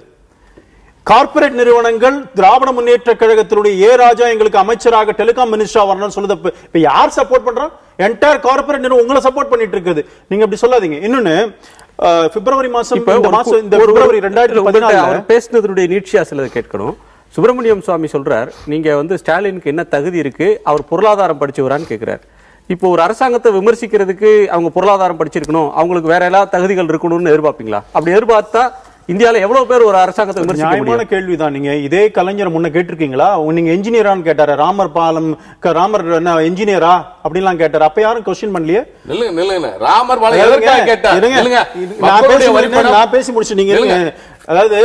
கார்பரேட் நிறுவனங்கள் திராவிட முன்னேற்ற கழகத்தினுடைய ஏ ராஜா எங்களுக்கு அமைச்சராக டெலிகாம் மினிஸ்டரா வரணும்னு சொல்லுது. இப்ப யார் சப்போர்ட் பண்றா? என்டையர் கார்பரேட் நிறுவனம் உங்களை சப்போர்ட் பண்ணிட்டு இருக்குது. நீங்க அப்படி சொல்லாதீங்க. இன்னொன்னு பிப்ரவரி மாசம் இந்த பிப்ரவரி 2014 அவர் பேசினதுடைய நீட்சியா சிலது கேட்கணும். சுப்பிரமணியம் சுவாமி சொல்றார், நீங்க வந்து ஸ்டாலினுக்கு என்ன தகுதி இருக்கு, அவர் பொருளாதாரம் படிச்சவரான்னு கேட்கிறார். இப்போ ஒரு அரசாங்கத்தை விமர்சிக்கிறதுக்கு அவங்க பொருளாதாரம் படிச்சிருக்கணும், அவங்களுக்கு வேற எல்லா தகுதிகள் இருக்கணும்னு எதிர்பார்ப்பீங்களா? அப்படி எதிர்பார்த்தா இந்தியால எவ்வளவு பேர் ஒரு அரசாங்கத்தை விமர்சிக்க முடியும்? நியாயமான கேள்விதான். நீங்க இதே கலைஞர் முன்ன கேட்டிருக்கீங்களா? நீங்க என்ஜினியரான்னு கேட்டாரு. ராமர் பாலம், ராமர் என்ன என்ஜினியரா அப்படின்லாம் கேட்டாரு. அப்ப யாரும் கொஸ்டின் பண்ணலையே. ராமர் பாலம் எதற்காக கேட்டாரு? நான் பேசி முடிச்சு நீங்க அதாவது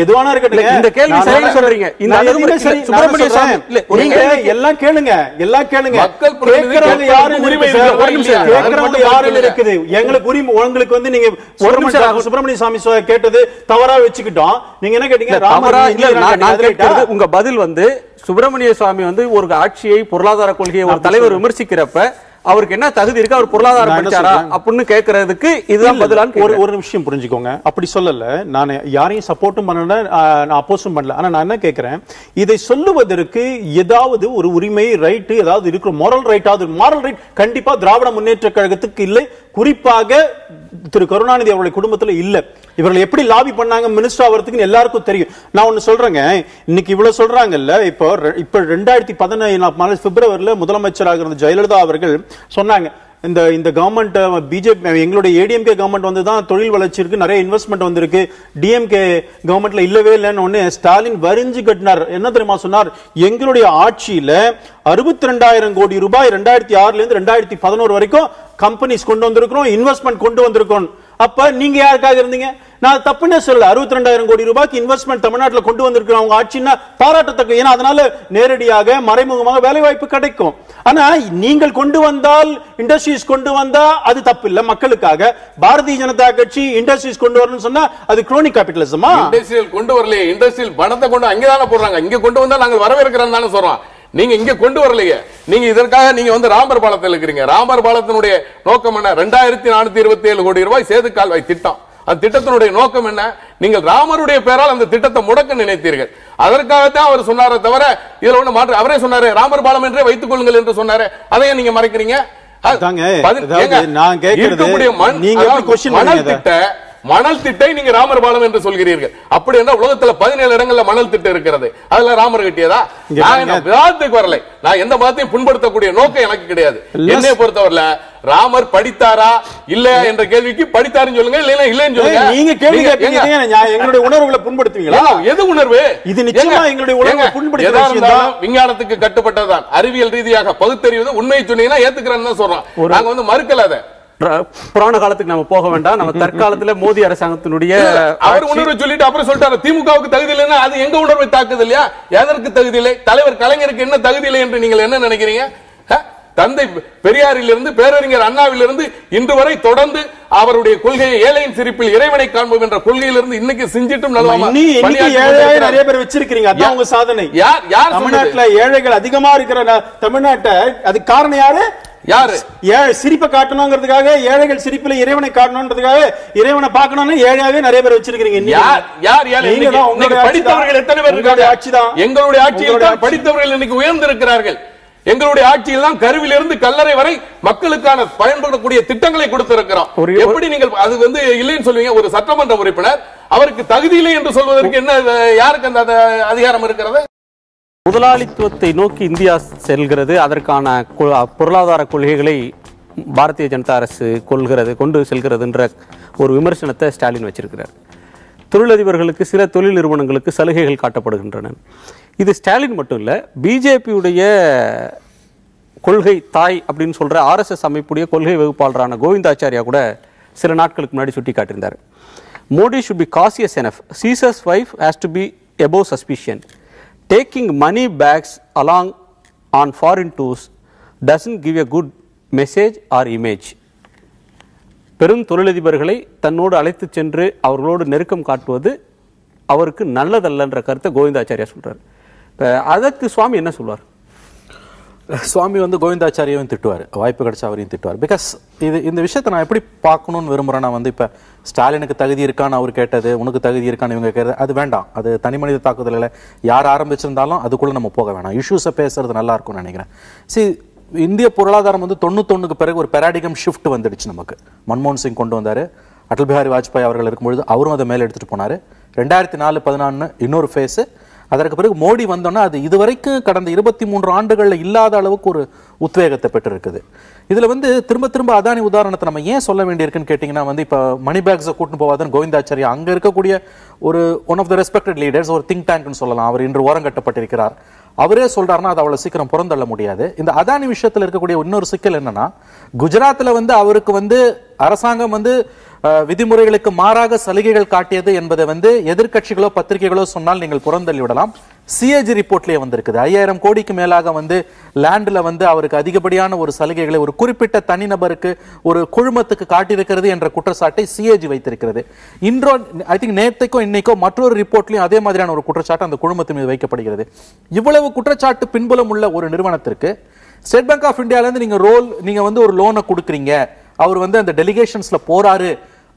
எதுவானா இருக்கட்டும், இந்த கேள்வி சரியா சொல்றீங்க. இந்த அணுகுமுறை சுப்பிரமணிய சாமி நீங்க எல்லாம் கேளுங்க, எல்லாம் கேளுங்க. மக்கள் கேக்குறவங்க யாரு உரிமை கேக்குறவங்க யாரு இருக்குது? எங்களுக்கு உரிமை. உங்களுக்கு வந்து நீங்க சுப்பிரமணிய சாமி கேட்டது தவறா வச்சுக்கிட்டோம். நீங்க என்ன கேட்டீங்க? தவறா இல்ல. நான் கேட்கிறது உங்க பதில் வந்து சுப்பிரமணிய சுவாமி வந்து ஒரு ஆட்சியை, பொருளாதார கொள்கையை ஒரு தலைவர் விமர்சிக்கிறப்ப அவருக்கு என்ன தகுதி இருக்கு, அவர் பொருளாதாரம் படிச்சாரா அப்படின்னு கேட்கறதுக்கு இதுதான் பதிலான்னு ஒரு விஷயம் புரிஞ்சுக்கோங்க. அப்படி சொல்லல, நான் யாரையும் சப்போர்ட்டும் பண்ணல, நான் அப்போஸும் பண்ணல. ஆனா நான் என்ன கேட்கிறேன், இதை சொல்லுவதற்கு ஏதாவது ஒரு உரிமை, ரைட் ஏதாவது இருக்கு, மோரல் ரைட்டாவது. மோரல் ரைட் கண்டிப்பா திராவிட முன்னேற்ற கழகத்துக்கு இல்லை, குறிப்பாக திரு கருணாநிதி அவருடைய குடும்பத்தில் இல்ல. இவர்கள் எப்படி லாபி பண்ணாங்க மினிஸ்டர் ஆகிறதுக்கு எல்லாருக்கும் தெரியும். நான் ஒன்னு சொல்றேங்க, இன்னைக்கு இவ்வளவு சொல்றாங்கல்ல, இப்போ 2017 பிப்ரவரியில முதலமைச்சராக இருந்த ஜெயலலிதா அவர்கள் சொன்னாங்க, இந்த கவர்மெண்ட் பிஜேபி எங்களுடைய ஏடிஎம்கே கவர்மெண்ட் வந்து தான் தொழில் வளர்ச்சி இருக்கு, நிறைய இன்வெஸ்ட்மெண்ட் வந்திருக்கு, டிஎம்கே கவர்மெண்ட்ல இல்லவே இல்லைன்னு ஒன்னு ஸ்டாலின் வரிஞ்சு கட்டினார். என்ன தெரியுமா சொன்னார்? எங்களுடைய ஆட்சியில 62,000 கோடி ரூபாய் 2006 இருந்து 2011 வரைக்கும் கம்பெனிஸ் கொண்டு வந்திருக்கிறோம், இன்வெஸ்ட்மெண்ட் கொண்டு வந்திருக்கோம். அப்ப நீங்க யாருக்காக இருந்தீங்க? நான் தப்புன்னே சொல்ல. 62,000 கோடி ரூபாய்க்கு இன்வெஸ்ட்மெண்ட் தமிழ்நாட்டில் கொண்டு வந்திருக்கிறோம் அவங்க ஆட்சின்னா பாராட்டத்தக்க. ஏன்னா அதனால நேரடியாக மறைமுகமாக வேலை வாய்ப்பு கிடைக்கும். ஆனா நீங்கள் கொண்டு வந்தால், இண்டஸ்ட்ரீஸ் கொண்டு வந்தா அது தப்பு இல்ல. மக்களுக்காக பாரதிய ஜனதா கட்சி இண்டஸ்ட்ரீஸ் கொண்டு வரணும்னு சொன்னா அது குரோனிக் கேபிட்டலிசமா? இண்டஸ்ட்ரியல் கொண்டு வரல, இண்டஸ்ட்ரியல் பணத்தை கொண்டு அங்கதானே போடுறாங்க. இங்க கொண்டு வந்தா நாங்க வரவேற்கிறோம் தானே சொல்றோம். நீங்க இங்க கொண்டு வரலையே. நீங்க இதற்காக நீங்க வந்து ராமர் பாலத்தில் இருக்கிறீங்க. ராமர் பாலத்தினுடைய நோக்கம் என்ன? 2427 கோடி ரூபாய் சேது கால்வாய் திட்டம். அந்த திட்டத்தினுடைய நோக்கம் என்ன? நீங்கள் ராமருடைய பெயரால் அந்த திட்டத்தை முடக்க நினைத்தீர்கள். அதற்காகத்தான் அவர் சொன்னாரே தவிர இதுல ஒண்ணு மாற்று. அவரே சொன்னாரு ராமர் பாலம் என்றே வைத்துக் கொள்ளுங்கள் என்று சொன்னாரு. அதையே நீங்க மறைக்கிறீங்க. மணல் திட்டை நீங்க ராமர் பாலம் என்று சொல்கிறீர்கள். அப்படி என்றால் உலகத்துல 17 இடங்கள்ல மணல் திட்டம் இருக்கிறது. அதுல ராமர் கட்டியதா? விவாதத்துக்கு வரலை. நான் எந்த மதத்தையும் புண்படுத்தக்கூடிய நோக்கம் எனக்கு கிடையாது. என்னை பொறுத்தவரையில ராமர் படித்தாரா இல்லையா என்ற கேள்விக்கு படித்தாருன்னு சொல்லுங்க, இல்லையா இல்லைன்னு சொல்லுங்க. நீங்க கேள்வி கேட்பீங்க, எங்களுடைய உணர்வுகளை புண்படுத்துவீங்களா? எது உணர்வு? இது நிச்சயமா எங்களுடைய உணர்வை புண்படுத்துறது. விஞ்ஞானத்துக்கு கட்டுப்பட்டதான். அறிவியல் ரீதியாக பகுத்தறிவது உண்மையை சொன்னீங்கன்னா ஏத்துக்கிறேன்னு தான் சொல்றோம். நாங்க வந்து மறுக்கல. அதை புராண காலத்துக்கு நம்ம போக வேண்டாம். நம்ம தற்காலத்துல மோடி அரசாங்கத்தினுடைய அவர் உணர்வை சொல்லிட்டு அப்புறம் சொல்லிட்டாரு திமுகவுக்கு தகுதி இல்லைன்னா அது எங்க உணர்வை தாக்குது இல்லையா? எதற்கு தகுதி இல்லை? தலைவர் கலைஞருக்கு என்ன தகுதி இல்லை என்று நீங்கள் என்ன நினைக்கிறீங்க? தந்தை பெரியாரிலிருந்து பேரறிஞர் அண்ணாவிலிருந்து இன்று வரை தொடர்ந்து அவருடைய கொள்கையை ஏழையின் சிரிப்பில் இறைவனை காண்போம் என்ற கொள்கையிலிருந்து இன்னைக்கு செஞ்சிட்டும் நிறைய பேர் வச்சிருக்கீங்க. அதான் உங்க சாதனை. யார் தமிழ்நாட்டுல ஏழைகள் அதிகமா இருக்கிற தமிழ்நாட்டை அதுக்கு காரணம் யாரு? யாரு? சிரிப்பை காட்டணுங்கிறதுக்காக, ஏழைகள் சிரிப்பில் இறைவனை காட்டணும்ன்றதுக்காக, இறைவனை பார்க்கணும்னு ஏழையாவே நிறைய பேர் வச்சிருக்கீங்க. படித்தவர்கள் எத்தனை பேர் இருக்காங்க? ஆட்சிதான். எங்களுடைய ஆட்சியில் தான் படித்தவர்கள் இன்னைக்கு உயர்ந்திருக்கிறார்கள். எங்களுடைய ஆட்சியில் தான் கருவிலிருந்து கல்லறை வரை மக்களுக்கான பயன்படக்கூடிய திட்டங்களை கொடுத்திருக்கிறோம். எப்படி நீங்கள் அது வந்து இல்லைன்னு சொல்லுவீங்க? ஒரு சட்டமன்ற உறுப்பினர் அவருக்கு தகுதி இல்லை என்று சொல்வதற்கு என்ன, யாருக்கு அந்த அதிகாரம் இருக்கிறது? முதலாளித்துவத்தை நோக்கி இந்தியா செல்கிறது. அதற்கான பொருளாதார கொள்கைகளை பாரதிய ஜனதா அரசு கொண்டு செல்கிறதுன்ற ஒரு விமர்சனத்தை ஸ்டாலின் வச்சிருக்கிறார். தொழிலதிபர்களுக்கு, சில தொழில் நிறுவனங்களுக்கு சலுகைகள் காட்டப்படுகின்றன. இது ஸ்டாலின் மட்டும் இல்ல, பிஜேபியுடைய கொள்கை தாய் அப்படின்னு சொல்ற ஆர்எஸ்எஸ் அமைப்புடைய கொள்கை வகுப்பாளரான கோவிந்தாச்சாரியா கூட சில நாட்களுக்கு முன்னாடி சுட்டி காட்டியிருந்தார். Modi should be cautious enough. Caesar's wife has to be above suspicion. Taking money bags along on foreign tours doesn't give a good message or image. பெரும் தொழிலதிபர்களை தன்னோடு அழைத்து சென்று அவர்களோடு நெருக்கம் காட்டுவது அவருக்கு நல்லதல்லன்ற கருத்தை கோவிந்தாச்சாரியா சொல்றாரு. அதற்கு சுவாமி என்ன சொல்வார்? சுவாமி வந்து கோவிந்தாச்சாரியாவையும் திட்டுவார், வாய்ப்பு கிடைச்சா அவரையும் திட்டுவார். பிகாஸ் இந்த விஷயத்தை நான் எப்படி பார்க்கணும்னு விரும்புகிறேன். நான் வந்து இப்போ ஸ்டாலினுக்கு தகுதி இருக்கான்னு அவர் கேட்டது, உனக்கு தகுதி இருக்கான்னு இவங்க கேட்டது, அது வேண்டாம். அது தனி மனித தாக்குதலில் யார் ஆரம்பிச்சிருந்தாலும் அதுக்குள்ளே நம்ம போக வேணாம். இஷ்யூஸை பேசுறது நல்லா இருக்கும்னு நினைக்கிறேன். இந்திய பொருளாதாரம் வந்து 91க்கு பிறகு ஒரு பெராடிகம் ஷிஃப்ட் வந்துடுச்சு நமக்கு. மன்மோகன் சிங் கொண்டு வந்தார், அடல் பிஹாரி வாஜ்பாய் அவர்கள் இருக்கும்பொழுது அவரும் அதை மேலே எடுத்துகிட்டு போனார். 2004-14 இன்னொரு ஃபேஸு. அதற்கு பிறகு மோடி வந்தோன்னா அது இதுவரைக்கும் கடந்த 23 ஆண்டுகளில் இல்லாத அளவுக்கு ஒரு உத்வேகத்தை பெற்றிருக்குது. இதில் வந்து திரும்ப திரும்ப அதானி உதாரணத்தை நம்ம ஏன் சொல்ல வேண்டியிருக்குன்னு கேட்டிங்கன்னா வந்து இப்போ மணி பேக்ஸை கூட்டின்னு போவாதுன்னு கோவிந்தாச்சாரியா அங்கே இருக்கக்கூடிய ஒரு one of the respected leaders, ஒரு திங்க் டேங்க்னு சொல்லலாம், அவர் இன்று ஓரங்கட்டப்பட்டிருக்கிறார். அவரே சொல்றாருன்னா அது அவ்வளோ சீக்கிரம் புறந்தள்ள முடியாது. இந்த அதானி விஷயத்தில் இருக்கக்கூடிய இன்னொரு சிக்கல் என்னன்னா, குஜராத்தில் வந்து அவருக்கு வந்து அரசாங்கம் வந்து விதிமுறைகளுக்கு மாறாக சலுகைகள் காட்டியது என்பதை வந்து எதிர்கட்சிகளோ பத்திரிகைகளோ சொன்னால் நீங்கள் புறந்தள்ளி விடலாம். சிஏஜி ரிப்போர்ட்லயே வந்திருக்குது. 5000 கோடிக்கு மேலாக வந்து லேண்ட்ல வந்து அவருக்கு அதிகப்படியான ஒரு சலுகைகளை ஒரு குறிப்பிட்ட தனிநபருக்கு ஒரு குழுமத்துக்கு காட்டியிருக்கிறது என்ற குற்றச்சாட்டை சிஏஜி வைத்திருக்கிறது. இன்றோ ஐ திங்க் நேற்றைக்கோ இன்னைக்கோ மற்றொரு ரிப்போர்ட்லயும் அதே மாதிரியான ஒரு குற்றச்சாட்டு அந்த குழுமத்தின் மீது வைக்கப்படுகிறது. இவ்வளவு குற்றச்சாட்டு பின்புலம் உள்ள ஒரு நிறுவனத்திற்கு ஸ்டேட் பேங்க் ஆஃப் இந்தியால இருந்து நீங்க வந்து ஒரு லோனை கொடுக்குறீங்க, அவர் வந்து அந்த டெலிகேஷன்ஸ்ல போறாரு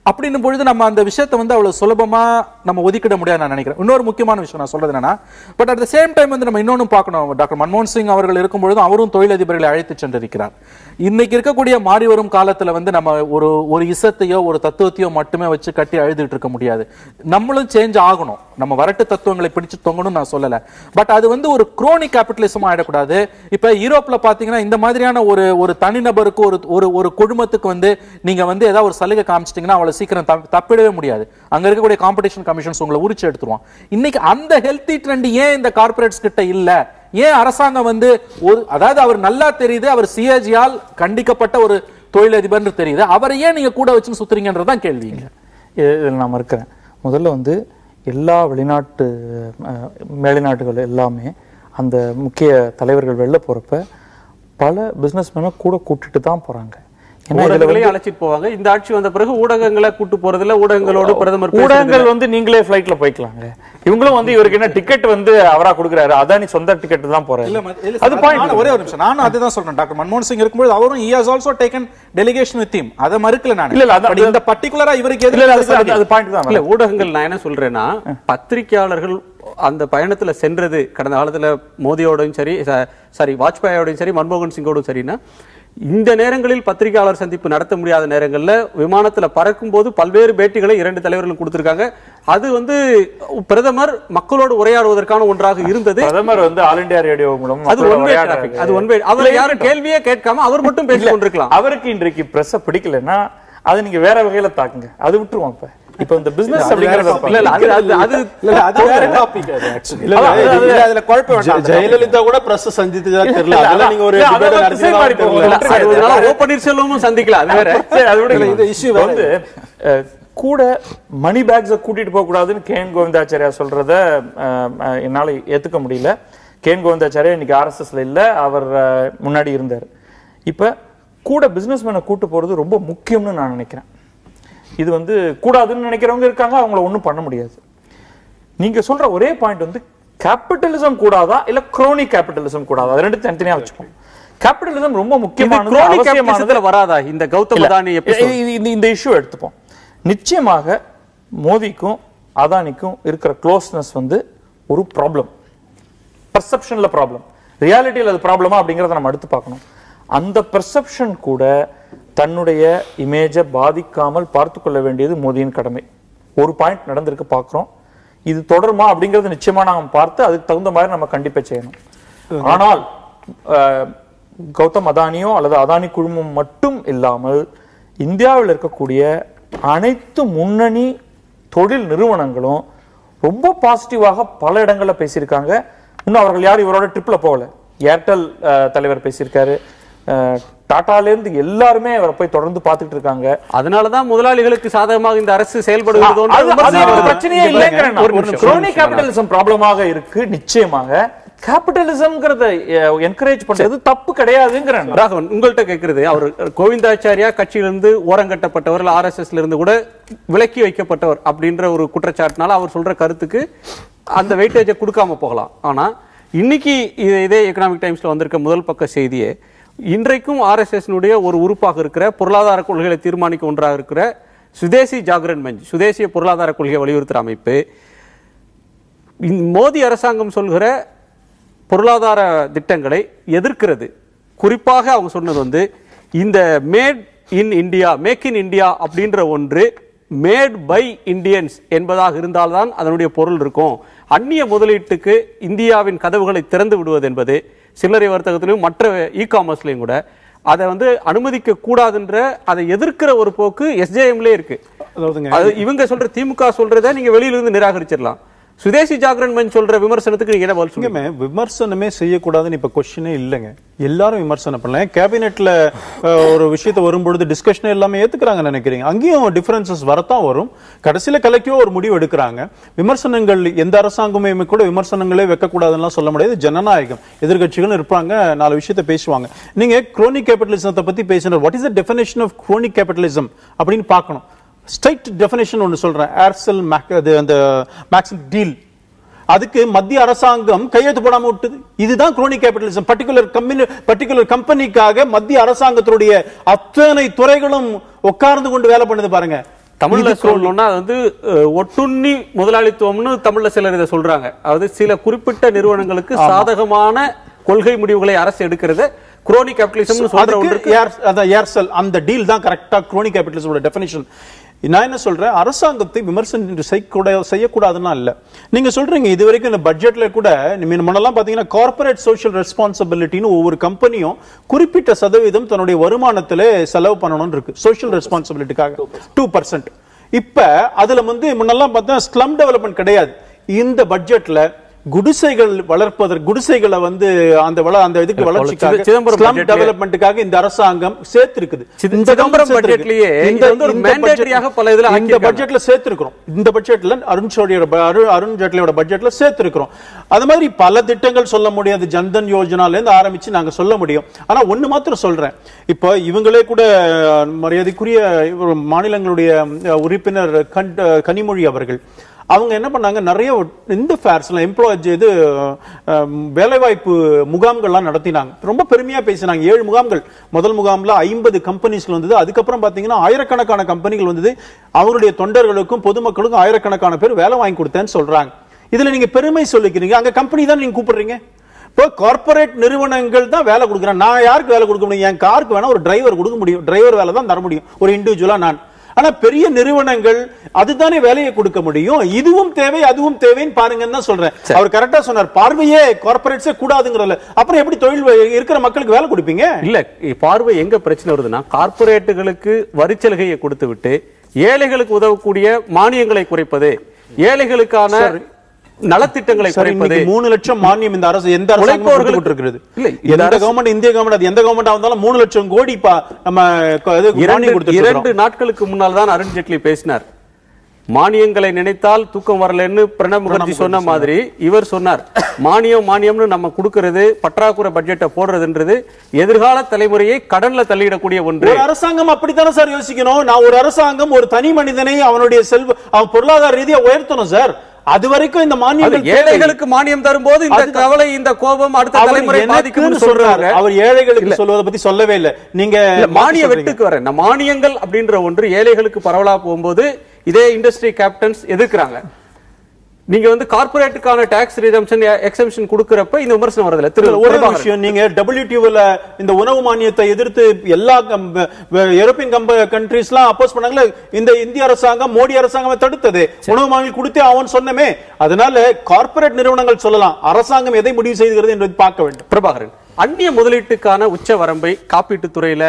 அப்படின்னும் பொழுது நம்ம அந்த விஷயத்தை வந்து அவ்வளவு சுலபமா நம்ம ஒதுக்கிட முடியாது நான் நினைக்கிறேன். இன்னொரு முக்கியமான விஷயம் நான் சொல்றது என்னன்னா, but at the same time வந்து நம்ம இன்னொன்னு பார்க்கணும். டாக்டர் மன்மோகன் சிங் அவர்கள் இருக்கும் பொழுது அவரும் தொழிலதிபர்களை அழைத்து சென்றிருக்கிறார். இன்னைக்கு இருக்கக்கூடிய மாறி வரும் காலத்துல வந்து நம்ம ஒரு இசத்தையோ ஒரு தத்துவத்தையோ மட்டுமே வச்சு கட்டி அழுதுட்டு இருக்க முடியாது. நம்மளும் சேஞ்ச் ஆகணும். நம்ம வரட்டு தத்துவங்களை பிடிச்சு தொங்கணும் நான் சொல்லல. பட் அது வந்து ஒரு குரோனிக் கேபிட்டலிசம் ஆயிடக்கூடாது. இப்ப யூரோப்ல பாத்தீங்கன்னா இந்த மாதிரியான ஒரு தனிநபருக்கு ஒரு குழுமத்துக்கு வந்து நீங்க வந்து ஏதாவது ஒரு சலுகை காமிச்சிட்டீங்கன்னா அவளை சீக்கிரம் தப்பிடவே முடியாது. அங்க இருக்கக்கூடிய காம்படிஷன் கமிஷன்ஸ் உங்களை உரிச்சு எடுத்துருவான். இன்னைக்கு அந்த ஹெல்த்தி ட்ரெண்ட் ஏன் இந்த கார்பரேட்ஸ் கிட்ட இல்ல? ஏன் அரசாங்கம் வந்து அதாவது அவர் நல்லா தெரியுது, அவர் சிஏஜியால் கண்டிக்கப்பட்ட ஒரு தொழிலதிபர் தெரியுது, அவரை ஏன் நீங்க கூட வச்சு சுத்துறீங்கன்றதான் கேள்வி. நான் மறுக்கிறேன். முதல்ல வந்து எல்லா வெளிநாட்டு மேலைநாட்டுகள் எல்லாமே அந்த முக்கிய தலைவர்கள் வெளில போறப்ப பல பிசினஸ்மேனை கூட கூட்டிட்டு தான் போறாங்க. அழைச்சிட்டு போவாங்க. இந்த ஆட்சி வந்த பிறகு ஊடகங்களை கூட்டு போறதுல ஊடகங்களோட பிரதமர் ஊடகங்கள் வந்து நீங்களே பிளைட்ல போய்க்கலாங்க. இவங்களும் வந்து இவருக்கு என்ன டிக்கெட் வந்து அவரா கொடுக்குறாரு, அதானி சொந்த டிக்கெட் தான் போறாரு. அது பாயிண்ட். ஒரே ஒரு நிமிஷம், நானும் அதுதான் சொல்றேன். டாக்டர் மன்மோகன் சிங் இருக்கும்போது அவரும் he has also taken delegation with him. அத மறுக்கல நான். இல்ல இந்த பர்టిక్యులரா இவருக்கு அது பாயிண்ட் தான். இல்ல ஊடகங்கள் நான் என்ன சொல்றேன்னா, பத்திரிகையாளர்கள் அந்த பயணத்துல சென்றது கடந்த காலத்துல மோடியோடும் சரி வாஜ்பாயோடும் சரி மன்மோகன் சிங்கோடும் சரின்னா, இந்த நேரங்களில் பத்திரிகையாளர் சந்திப்பு நடத்த முடியாத நேரங்கள்ல விமானத்துல பறக்கும் போது பல்வேறு பேட்டிகளை 2 தலைவர்களும் கொடுத்திருக்காங்க. அது வந்து பிரதமர் மக்களோடு உரையாடுவதற்கான ஒன்றாக இருந்தது. பிரதமர் வந்து ஆல் இந்தியா ரேடியோ மூலம் அது ஒன்வே அவர் யாரும் கேள்வியே கேட்காம அவர் மட்டும் பேசிக் கொண்டிருக்கலாம். அவருக்கு இன்றைக்கு பிரஸ் பிடிக்கலன்னா அது நீங்க வேற வகையில தாக்குங்க, அது விட்டுருவோம். இப்ப இந்த பிசினஸ் ஜெயலலிதா கூட பிரஸ் சந்தித்ததா தெரியல. அதெல்லாம் நீங்க ஒரு பன்னீர்செல்வமும் சந்திக்கலாம். அது வேற. இது இஷ்யூ வந்து கூட மணி பேக்ஸை கூட்டிட்டு போக கூடாதுன்னு கேன் கோவிந்தாச்சாரியா சொல்றத என்னால ஏத்துக்க முடியல. கேன் கோவிந்தாச்சாரியா இன்னைக்கு ஆர்எஸ்எஸ்ல இல்ல, அவர் முன்னாடி இருந்தார். இப்ப கூட பிசினஸ்மேனை கூட்டு போறது ரொம்ப முக்கியம்னு நான் நினைக்கிறேன். இது வந்து கூடாதுன்னு நினைக்கிறவங்க இருக்காங்க, அவங்கள ஒன்றும் பண்ண முடியாது. நீங்க சொல்ற ஒரே பாயிண்ட் வந்து கேபிட்டலிசம் கூடாதா இல்ல குரோனிக் கேபிட்டலிசம் கூடாதா, அது ரெண்டு தனித்தனியா வச்சுக்கோங்க. கேபிட்டலிசம் ரொம்ப முக்கியமானது வராதா இந்த கௌதம் அதானி இந்த இஷ்யூ எடுத்துப்போம். நிச்சயமாக மோடிக்கும் அதானிக்கும் இருக்கிற க்ளோஸ்னஸ் வந்து ஒரு ப்ராப்ளம், பர்செப்ஷன்ல ப்ராப்ளம். ரியாலிட்டியில் அது ப்ராப்ளமா அப்படிங்கறத நம்ம எடுத்து பார்க்கணும். அந்த பெர்செப்ஷன் கூட தன்னுடைய இமேஜை பாதிக்காமல் பார்த்து கொள்ள வேண்டியது மோடியின் கடமை. ஒரு பாயிண்ட் நடந்திருக்கு பார்க்கிறோம், இது தொடருமா அப்படிங்கறது நிச்சயமா நாம் பார்த்து அதுக்கு தகுந்த மாதிரி நம்ம கண்டிப்பா செய்யணும். ஆனால் கௌதம் அதானியோ அல்லது அதானி குழுமம் மட்டும் இல்லாமல் இந்தியாவில் இருக்கக்கூடிய அனைத்து முன்னணி தொழில் நிறுவனங்களும் ரொம்ப பாசிட்டிவாக பல இடங்கள்ல பேசியிருக்காங்க. இன்னும் அவர்கள் யாரும் இவரோட ட்ரிப்ல போகல. ஏர்டெல் தலைவர் பேசியிருக்காரு, டாட்டால இருந்து எல்லாருமே அவரை போய் தொடர்ந்து பார்த்துட்டு இருக்காங்க. அதனாலதான் முதலாளிகளுக்கு சாதகமாக இந்த அரசு செயல்படுகிறதோ பிரச்சனையே இல்லைங்கிறேன். crony capitalism ப்ராப்ளமாக இருக்கு. நிச்சயமாக கேபிட்டலிசம்ங்கிறத என்கரேஜ் பண்றது தப்பு கிடையாதுங்கிறேன். ராகவன், உங்கள்கிட்ட கேட்கிறது, அவர் கோவிந்தாச்சாரியா கட்சியிலிருந்து ஓரங்கட்டப்பட்டவர், RSSல இருந்து கூட விலக்கி வைக்கப்பட்டவர் அப்படின்ற ஒரு குற்றச்சாட்டுனால அவர் சொல்ற கருத்துக்கு அந்த வெயிட்டேஜை கொடுக்காம போகலாம். ஆனா இன்னைக்கு இதே எக்கனாமிக் டைம்ஸ்ல வந்திருக்க முதல் பக்க செய்தியே, இன்றைக்கும் RSSனுடைய ஒரு உறுப்பாக இருக்கிற பொருளாதார கொள்கைகளை தீர்மானிக்க ஒன்றாக இருக்கிற சுதேசி ஜாகரன் மஞ்ச், சுதேசிய பொருளாதார கொள்கையை வலியுறுத்துற அமைப்பு, மோடி அரசாங்கம் சொல்கிற பொருளாதார திட்டங்களை எதிர்க்கிறது. குறிப்பாக அவங்க சொன்னது வந்து, இந்த made in India, make in India அப்படின்ற ஒன்று மேட் பை இந்தியன்ஸ் என்பதாக இருந்தால்தான் அதனுடைய பொருள் இருக்கும். அந்நிய முதலீட்டுக்கு இந்தியாவின் கதவுகளை திறந்து விடுவது என்பது சில்லறை வர்த்தகத்திலும் மற்ற இ-காமர்ஸ்லயும் கூட அதை வந்து அனுமதிக்க கூடாதுன்ற, அதை எதிர்க்கிற ஒரு போக்கு SJMலே இருக்கு. அது இவங்க சொல்ற, திமுக சொல்றதை நீங்க வெளியிலிருந்து நிராகரிச்சிடலாம். சுதேசி ஜாகரன் மஞ்ச் சொல்ற விமர்சனத்துக்கு நீங்க என்ன பதில் சொல்லுங்க? விமர்சனமே செய்யக்கூடாதுன்னு இப்ப கொஸ்டினே இல்லைங்க. எல்லாரும் விமர்சனம் பண்ணலாம். கேபினெட்ல ஒரு விஷயத்தை வரும்பொழுது டிஸ்கஷன் எல்லாமே ஏத்துக்கிறாங்க நினைக்கிறீங்க. அங்கேயும் டிஃபரன்சஸ் வரத்தான் வரும். கடைசியில கலெக்டிவா ஒரு முடிவு எடுக்கிறாங்க. விமர்சனங்கள் எந்த அரசாங்கமே கூட விமர்சனங்களே வைக்கக்கூடாதுன்னு சொல்ல முடியாது. ஜனநாயகம், எதிர்கட்சிகள் இருப்பாங்க, 4 விஷயத்தை பேசுவாங்க. நீங்க crony capitalism பத்தி பேசினார். What is the definition of crony capitalism அப்படின்னு பார்க்கணும். ஸ்ட்ரைட் டெஃபினேஷன் ஒன்று சொல்றேன். ஏர்செல் அந்த மேக்ஸிம் டீல், அதுக்கு மத்திய அரசாங்கம் கையெழுத்து போடாம விட்டது. இதுதான் crony capitalism. பர்டிகுலர் கம்பெனிக்காக மத்திய அரசாங்கத்துடைய அத்தனை துறைகளும் உட்கார்ந்து கொண்டு வேலை பண்ணுது பாருங்க. தமிழ்ல சொல்லணும்னா அது வந்து ஒட்டுண்ணி முதலாளித்துவம்னு தமிழ்ல சிலர் இதை சொல்றாங்க. அதாவது சில குறிப்பிட்ட நிறுவனங்களுக்கு சாதகமான கொள்கை முடிவுகளை அரசு எடுக்கிறது crony capitalism ஏர்செல் அந்த டீல் தான் கரெக்டா crony capitalism டெஃபினிஷன். நான் என்ன சொல்றேன், அரசாங்கத்தை விமர்சனம் செய்யக்கூடாதுன்னா இல்ல. நீங்க சொல்றீங்க இது வரைக்கும் இந்த பட்ஜெட்ல கூட முன்னெல்லாம் பாத்தீங்கன்னா கார்ப்பரேட் சோஷியல் ரெஸ்பான்சிபிலிட்டின்னு ஒவ்வொரு கம்பெனியும் குறிப்பிட்ட சதவீதம் தன்னுடைய வருமானத்திலே செலவு பண்ணணும்னு இருக்கு சோஷியல் ரெஸ்பான்சிபிலிட்டிக்காக 2%. இப்ப அதுல வந்து முன்னெல்லாம் பார்த்தா ஸ்லம் டெவலப்மெண்ட் கிடையாது. இந்த பட்ஜெட்ல குடிசைகள் வளர்ப்பதற்கு, குடிசைகளை வந்து அந்த இதுக்கு வளர்ச்சிக்காக, ஸ்லம் டெவலப்மென்ட்காக இந்த அரசாங்கம் சேர்த்திருக்குது. இந்த பட்ஜெட்லயே இந்த பட்ஜெட்ல சேர்த்திருக்கிறோம். இந்த பட்ஜெட்ல அருண் ஜேட்லியோட பட்ஜெட்ல சேர்த்திருக்கிறோம். அது மாதிரி பல திட்டங்கள் சொல்ல முடியாது. ஜன்தன் யோஜனால இருந்து ஆரம்பிச்சு நாங்க சொல்ல முடியும். ஆனா ஒண்ணு மாத்திரம் சொல்றேன், இப்ப இவங்களே கூட மரியாதைக்குரிய மாநிலங்களுடைய உறுப்பினர் கனிமொழி அவர்கள், அவங்க என்ன பண்ணாங்க, நிறைய இந்த ஃபேர்ஸ்ல எம்ப்ளாய்ஸ் வேலைவாய்ப்பு முகாம்கள்லாம் நடத்தினாங்க. ரொம்ப பெருமையா பேசினாங்க. 7 முகாம்கள். முதல் முகாம்ல 50 கம்பெனிஸ்ல வந்தது. அதுக்கப்புறம் பாத்தீங்கன்னா ஆயிரக்கணக்கான கம்பெனிகள் வந்தது. அவங்களுடைய தொண்டர்களுக்கும் பொதுமக்களுக்கும் ஆயிரக்கணக்கான பேர் வேலை வாங்கி கொடுத்தேன்னு சொல்றாங்க. இதுல நீங்க பெருமை சொல்லிக்கிறீங்க, அங்க கம்பெனி தான் நீங்க கூப்பிடுறீங்க. இப்போ கார்பரேட் நிறுவனங்கள் தான் வேலை கொடுக்குறேன். நான் யாருக்கு வேலை கொடுக்க முடியும்? என் காருக்கு வேணா ஒரு டிரைவர் கொடுக்க முடியும். டிரைவர் வேலை தான் தர முடியும் ஒரு இண்டிவிஜுவலா நான். ஆனா பெரிய நிறுவனங்கள் அதுதானே வேலையை கொடுக்க முடியும். இதுவும் தேவை அதுவும் தேவைன்னு பாருங்கன்னு தான் சொல்றேன். அவர் கரெக்டா சொன்னார், பார்வையே கார்ப்பரேட்ஸே கூடாதுங்கறதுல. அப்புறம் எப்படி தொழில் இருக்கிற மக்களுக்கு வேலை கொடுப்பீங்க? இல்ல, பார்வை எங்க பிரச்சனை வருதுன்னா, கார்ப்பரேட்டுகளுக்கு வரிச்சலுகையை கொடுத்து விட்டு ஏழைகளுக்கு உதவக்கூடிய மானியங்களை குறைப்பது, ஏழைகளுக்கான நலத்திட்டங்களை குறைப்பது. 3 லட்சம் மானியம் இந்த அரசு எந்த அரசாங்கம் கொடுக்கிறது? இல்ல, எந்த கவர்மெண்ட், இந்திய கவர்மெண்ட், அது எந்த கவர்மெண்ட் ஆனாலும் 3 லட்சம் கோடி நம்ம 2 நாட்களுக்கு முன்னால் தான் அருண் ஜேட்லி பேசினார். மானியங்களை நினைத்தால் தூக்கம் வரலன்னு பிரணப் முகர்ஜி சொன்ன மாதிரி இவர் சொன்னார், மானியம்னு நம்ம கொடுக்கிறது, பற்றாக்குறை பட்ஜெட்டை போடுறதுன்றது எதிர்கால தலைமுறையை கடன்ல தள்ளிடக்கூடிய ஒன்று. ஒரு அரசாங்கம் அப்படித்தானே சார் யோசிக்கணும். நான் ஒரு அரசாங்கம் ஒரு தனி மனிதனை அவனுடைய அவன் பொருளாதார ரீதியா உயர்த்தணும் சார். அது வரைக்கும் இந்த மானியங்கள், ஏழைகளுக்கு மானியம் தரும்போது இந்த கவலை, இந்த கோபம் அடுத்த தலைமுறை பாதிக்கும்னு சொல்றாரு. அவர் ஏழைகளுக்கு சொல்வதை பத்தி சொல்லவே இல்லை. நீங்க மானிய வெட்டுக்கு வரேன். மானியங்கள் அப்படின்ற ஒன்று ஏழைகளுக்கு பரவலா போகும்போது இதே இண்டஸ்ட்ரி கேப்டன்ஸ் எதிர்க்கிறாங்க. நீங்க வந்து கார்ப்பரேட்டுக்கான டாக்ஸ் ரிடம்ஷன் எக்ஸம்ஷன் கொடுக்கறப்ப இந்த விமர்சனம் வரதுல. ஒரு விஷயம், நீங்க WTOல இந்த உணவு மானியத்தை எதிர்த்து எல்லா யூரோப்பியன் கண்ட்ரீஸ்லாம் அப்போஸ் பண்ணாங்களே, இந்த இந்திய அரசாங்கம், மோடி அரசாங்கம் தடுத்தது. உணவு மானியம் கொடுத்தே அவன் சொன்னமே. அதனால கார்ப்பரேட் நிறுவனங்கள் சொல்லலாம், அரசாங்கம் எதை முடிவு செய்கிறது என்பதை பார்க்க வேண்டும். பிரபாகரன், அந்நிய முதலீட்டுக்கான உச்ச வரம்பை காப்பீட்டு துறையில,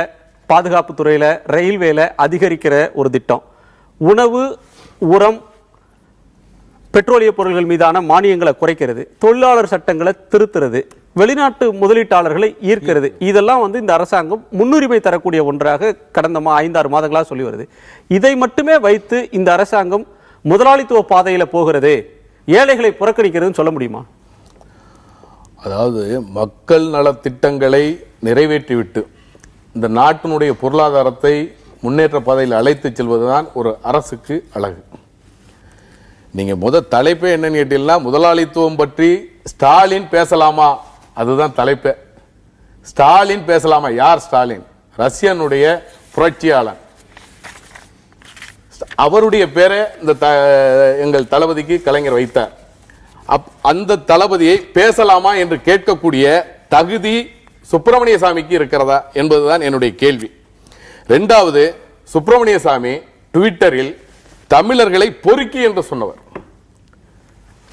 பாதுகாப்பு துறையில, ரயில்வேல அதிகரிக்கிற ஒரு திட்டம், உணவு, உரம், பெட்ரோலிய பொருட்கள் மீதான மானியங்களை குறைக்கிறது, தொழிலாளர் சட்டங்களை திருத்துறது, வெளிநாட்டு முதலீட்டாளர்களை ஈர்க்கிறது. இதெல்லாம் வந்து இந்த அரசாங்கம் முன்னுரிமை தரக்கூடிய ஒன்றாக கடந்த 5-6 மாதங்களாக சொல்லி வருது. இதை மட்டுமே வைத்து இந்த அரசாங்கம் முதலாளித்துவ பாதையில போகிறது, ஏழைகளை புறக்கணிக்கிறதுன்னு சொல்ல முடியுமா? அதாவது மக்கள் நலத்திட்டங்களை நிறைவேற்றிவிட்டு இந்த நாட்டினுடைய பொருளாதாரத்தை முன்னேற்ற பாதையில் அழைத்து செல்வதுதான் ஒரு அரசுக்கு அழகு. நீங்க தலைப்பே என்னன்னு கேட்டீங்கன்னா, முதலாளித்துவம் பற்றி ஸ்டாலின் பேசலாமா, அதுதான் தலைப்பே. ஸ்டாலின் பேசலாமா? யார் ஸ்டாலின்? ரஷ்யனுடைய புரட்சியாளன். அவருடைய பேரை இந்த எங்கள் தளபதிக்கு கலைஞர் வைத்தார். அந்த தளபதியை பேசலாமா என்று கேட்கக்கூடிய தகுதி சுப்பிரமணிய சாமிக்கு இருக்கிறதா என்பதுதான் என்னுடைய கேள்வி. இரண்டாவது, சுப்பிரமணிய சாமி ட்விட்டரில் தமிழர்களை பொறுக்கி என்று சொன்னவர்.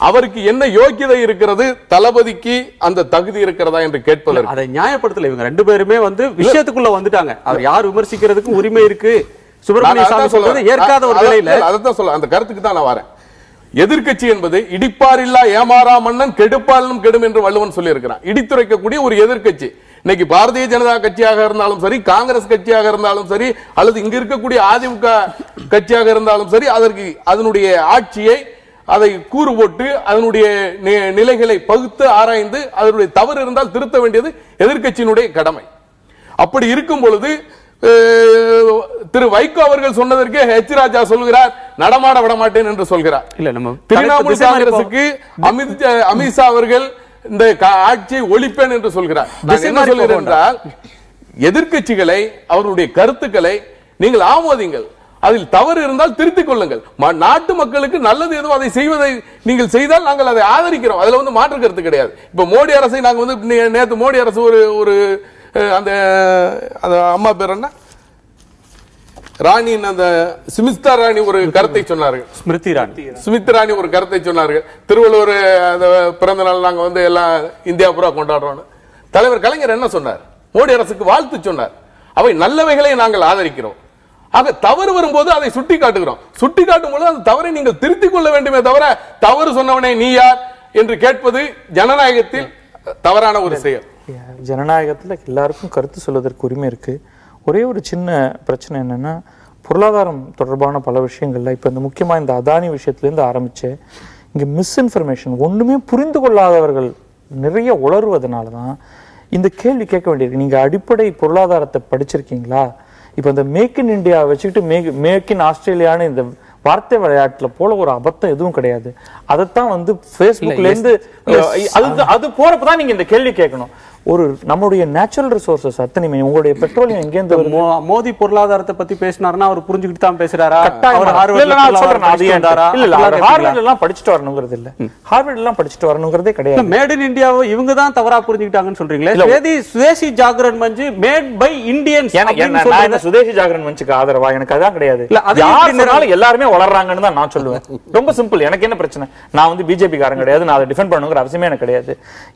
அவருக்கு என்ன யோக்கியதை இருக்கிறது, தளபதிக்கு அந்த தகுதி இருக்கிறதா என்று கேட்பதற்கு அதை நியாயப்படுத்தல. இவங்க 2 பேருமே வந்து விஷயத்துக்குள்ள வந்துட்டாங்க. அவர் யார் விமர்சிக்கிறதுக்கு உரிமை இருக்கு. சுப்பிரமணிய சாமி சொல்றது ஏற்காத ஒரு நிலையில அதான் சொல்ல, அந்த கருத்துக்கு தான் நான் வரேன். எதிர்க்கட்சி என்பது இடிப்பாரில்லா ஏமாறா மன்னன் கெடுப்பாலும் கெடும் என்று வள்ளுவன் சொல்லி இருக்கிறான். இடித்துரைக்கக்கூடிய ஒரு எதிர்க்கட்சி. இன்னைக்கு பாரதிய ஜனதா கட்சியாக இருந்தாலும் சரி, காங்கிரஸ் கட்சியாக இருந்தாலும் சரி, அல்லது இங்க இருக்கக்கூடிய அதிமுக கட்சியாக இருந்தாலும் சரி, அதற்கு அதனுடைய ஆட்சியை அதை கூறு போட்டு அதனுடைய நிலைகளை பகுத்து ஆராய்ந்து அதனுடைய தவறு இருந்தால் திருத்த வேண்டியது எதிர்க்கட்சியினுடைய கடமை. அப்படி இருக்கும் பொழுது திரு வைகோ அவர்கள் சொன்னதற்கு ஹெச் ராஜா சொல்கிறார், நடமாட விட மாட்டேன் என்று சொல்கிறார். இல்ல, நம்ம திரிணாமுல் காங்கிரசுக்கு அமித்ஷா அவர்கள் இந்த ஆட்சியை ஒழிப்பேன் என்று சொல்கிறார். நான் என்ன சொல்கிறேன் என்றால், எதிர்க்கட்சிகளை அவருடைய கருத்துக்களை நீங்கள் ஆமோதிங்கள், அதில் தவறு இருந்தால் திருத்திக் கொள்ளுங்கள். நாட்டு மக்களுக்கு நல்லது எதுவும் அதை செய்வதை நீங்கள் செய்தால் நாங்கள் அதை ஆதரிக்கிறோம். அதுல வந்து மாற்று கருத்து கிடையாது. இப்ப மோடி அரசை நாங்க வந்து நேற்று மோடி அரசு ஒரு அந்த அம்மா பேர் என்ன, ராணியின் அந்த ஸ்மிதா ராணி ஒரு கருத்தை சொன்னார்கள். ஸ்மிருதி ராணி ஒரு கருத்தை சொன்னார்கள். திருவள்ளுவர் அந்த பிறந்த நாள் நாங்க வந்து எல்லாம் இந்தியா பூரா கொண்டாடுறோம். தலைவர் கலைஞர் என்ன சொன்னார்? மோடி அரசுக்கு வாழ்த்து சொன்னார். அவை நல்லவைகளை நாங்கள் ஆதரிக்கிறோம். ஆக தவறு வரும்போது அதை சுட்டி காட்டுகிறோம். சுட்டி காட்டும் பொழுது அந்த தவறை நீங்கள் திருத்திக் கொள்ள வேண்டுமே தவிர, தவறு சொன்னவனே நீ யார் என்று கேட்பது ஜனநாயகத்தில் தவறான ஒரு செயல். ஜனநாயகத்துல எல்லாருக்கும் கருத்து சொல்வதற்கு உரிமை இருக்கு. ஒரே ஒரு சின்ன பிரச்சனை என்னன்னா, பொருளாதாரம் தொடர்பான பல விஷயங்கள்ல இப்ப இந்த முக்கியமா இந்த அதானி விஷயத்திலிருந்து ஆரம்பிச்சு இங்க மிஸ்இன்ஃபர்மேஷன், ஒண்ணுமே புரிந்து கொள்ளாதவர்கள் நிறைய உளறுவதனாலதான் இந்த கேள்வி கேட்க வேண்டியிருக்கு. நீங்க அடிப்படை பொருளாதாரத்தை படிச்சிருக்கீங்களா? இப்ப இந்த மேக் இன் இந்தியா வச்சுக்கிட்டு மேக் இன் ஆஸ்திரேலியான்னு இந்த வார்த்தை விளையாட்டுல போல ஒரு அபத்தம் எதுவும் கிடையாது. அதைத்தான் வந்து பேஸ்புக்ல இருந்து அது போறப்பதான் நீங்க இந்த கேள்வி கேட்கணும். ஒரு நம்மளுடைய நேச்சுரல் ரிசோர்சஸ் அத்தனையுமே, உங்களுடைய பெட்ரோலியம் எங்கேருந்து மோடி பொருளாதாரத்தை பத்தி பேசினாருன்னா அவர் புரிஞ்சுக்கிட்டு தான் பேசுறாரா? ஹார்வர்ட் எல்லாம் படிச்சுட்டு வரணுங்கிறது இல்ல, ஹார்வர்ட் எல்லாம் படிச்சுட்டு வரணுங்கிறதே கிடையாது. மேட் இன் இந்தியாவை இவங்க தான் தவறா புரிஞ்சுக்கிட்டாங்கன்னு சொல்றீங்களே. சுதேசி ஜாகரன் மஞ்சு மேட் பை இந்தியன்ஸ். சுதேசி ஜாகரன் மஞ்சுக்கு ஆதரவா? எனக்கு அதான் கிடையாது. எல்லாருமே வளர்றாங்கன்னு தான் நான் சொல்லுவேன். ரொம்ப சிம்பிள். எனக்கு என்ன பிரச்சனை? நான் வந்து பிஜேபி காரன் கிடையாது, நான் அதை டிஃபெண்ட் பண்ணுங்கிற அவசியமே எனக்கு கிடையாது.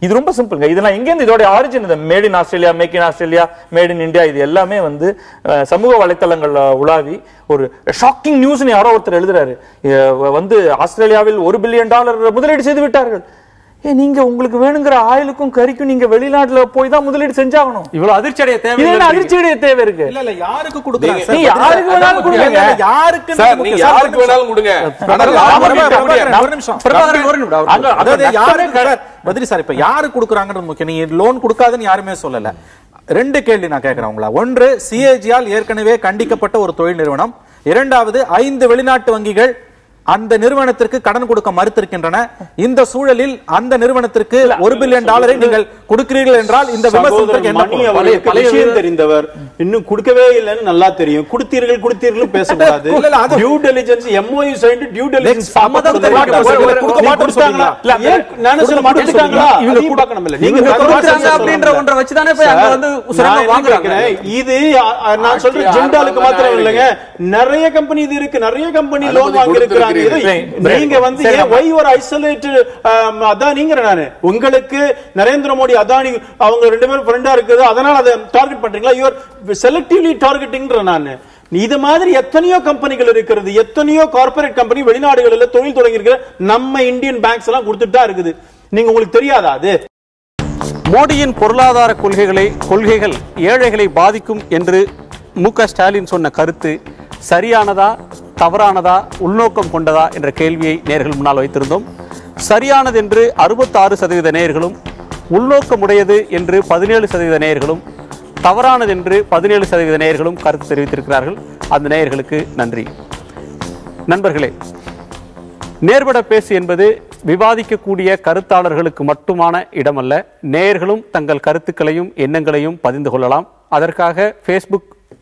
இது ரொம்ப சிம்பிள். இதெல்லாம் எங்க இதோட ஆரிஜின்? இந்த made in Australia, make in Australia, made in India, இது எல்லாமே வந்து சமூக வலைத்தளங்கள்ல உலாவி ஒரு ஷாக்கிங் நியூஸ் யாரோ ஒருத்தர் எழுதுறாரு, வந்து ஆஸ்திரேலியாவில் $1 பில்லியன் முதலீடு செய்து விட்டார்கள். நீங்க உங்களுக்கு வேணுங்கிற ஆயிலுக்கும் கறிக்கும் நீங்க வெளிநாட்டுல போய் தான் முதலீடு செஞ்சாகணும். இவ்வளவு அதிர்ச்சியடைய தேவை அதிர்ச்சியடைய தேவை இருக்கு. இல்ல இல்ல, யாருக்கு கொடுக்குறாங்க? நீ யாருக்கு வேணாலும் கொடுங்க, யாருக்கு யாருக்கு வேணாலும் கொடுங்க. ஒரு நிமிஷம், பத்ரி சார், இப்ப யாரு கொடுக்குறாங்கன்றது முக்கியம். நீ லோன் கொடுக்காதுன்னு யாருமே சொல்லல. 2 கேள்வி நான் கேட்கிறேன் உங்களா. ஒன்று, சிஏஜியால் ஏற்கனவே கண்டிக்கப்பட்ட ஒரு தொழில் நிறுவனம். இரண்டாவது, 5 வெளிநாட்டு வங்கிகள் அந்த நிறுவனத்திற்கு கடன் கொடுக்க மறுத்திருக்கின்றன. இந்த சூழலில் அந்த நிறுவனத்திற்கு $1 பில்லியன் நீங்கள் கொடுக்கிறீர்கள் என்றால் இந்த விமர்சனத்துக்கு என்ன விஷயம் தெரிந்தவர்? இன்னும் கொடுக்கவே இல்லைன்னு நல்லா தெரியும். கொடுத்தீர்கள் பேசக்கூடாது. Due diligence MOU signed due diligence சம்மதத்தை கொடுக்க மாட்டேங்கிறாங்களா? நான் சொல்ல மாட்டேங்கிறாங்களா? இவங்க கொடுக்கணும் இல்ல, நீங்க கொடுக்கறாங்க அப்படிங்கற ஒன்றை வச்சு தானே போய் அங்க வந்து உசரமா வாங்குறாங்க. இது நான் சொல்றேன் ஜிண்டாலுக்கு மாத்திரம் இல்லங்க, நிறைய கம்பெனி இது இருக்கு, நிறைய கம்பெனி லோன் வாங்கி இருக்காங்க. நீங்க வந்து why you are isolated அதானிங்கற நானு உங்களுக்கு நரேந்திர மோடி அதானி அவங்க 2 பேரும் ஃப்ரெண்டா இருக்குது, அதனால அதை டார்கெட் பண்றீங்களா? you are selectively targetingங்கற நானு. இது மாதிரி எத்தனையோ கம்பெனிகள் இருக்கிறது, எத்தனையோ கார்ப்பரேட் கம்பெனி வெளிநாடுகளில் தொழில் தொடங்கி இருக்கிற நம்ம இந்தியன் பேங்க்ஸ் எல்லாம் கொடுத்துட்டு தான் இருக்குது. நீங்க உங்களுக்கு தெரியாதா அது? மோடியின் பொருளாதார கொள்கைகள் ஏழைகளை பாதிக்கும் என்று மு.க. ஸ்டாலின் சொன்ன கருத்து சரியானதா, தவறானதா, உள்நோக்கம் கொண்டதா என்ற கேள்வியை நேயர்கள் முன்னால் வைத்திருந்தோம். சரியானது என்று 66% நேயர்களும், உள்நோக்கமுடையது என்று 17% நேயர்களும், தவறானது என்று 17% நேயர்களும் கருத்து தெரிவித்திருக்கிறார்கள். அந்த நேயர்களுக்கு நன்றி. நண்பர்களே, நேர்பட பேசு என்பது விவாதிக்கக்கூடிய கருத்தாளர்களுக்கு மட்டுமான இடமல்ல. நேயர்களும் தங்கள் கருத்துக்களையும் எண்ணங்களையும் பதிந்து கொள்ளலாம். அதற்காக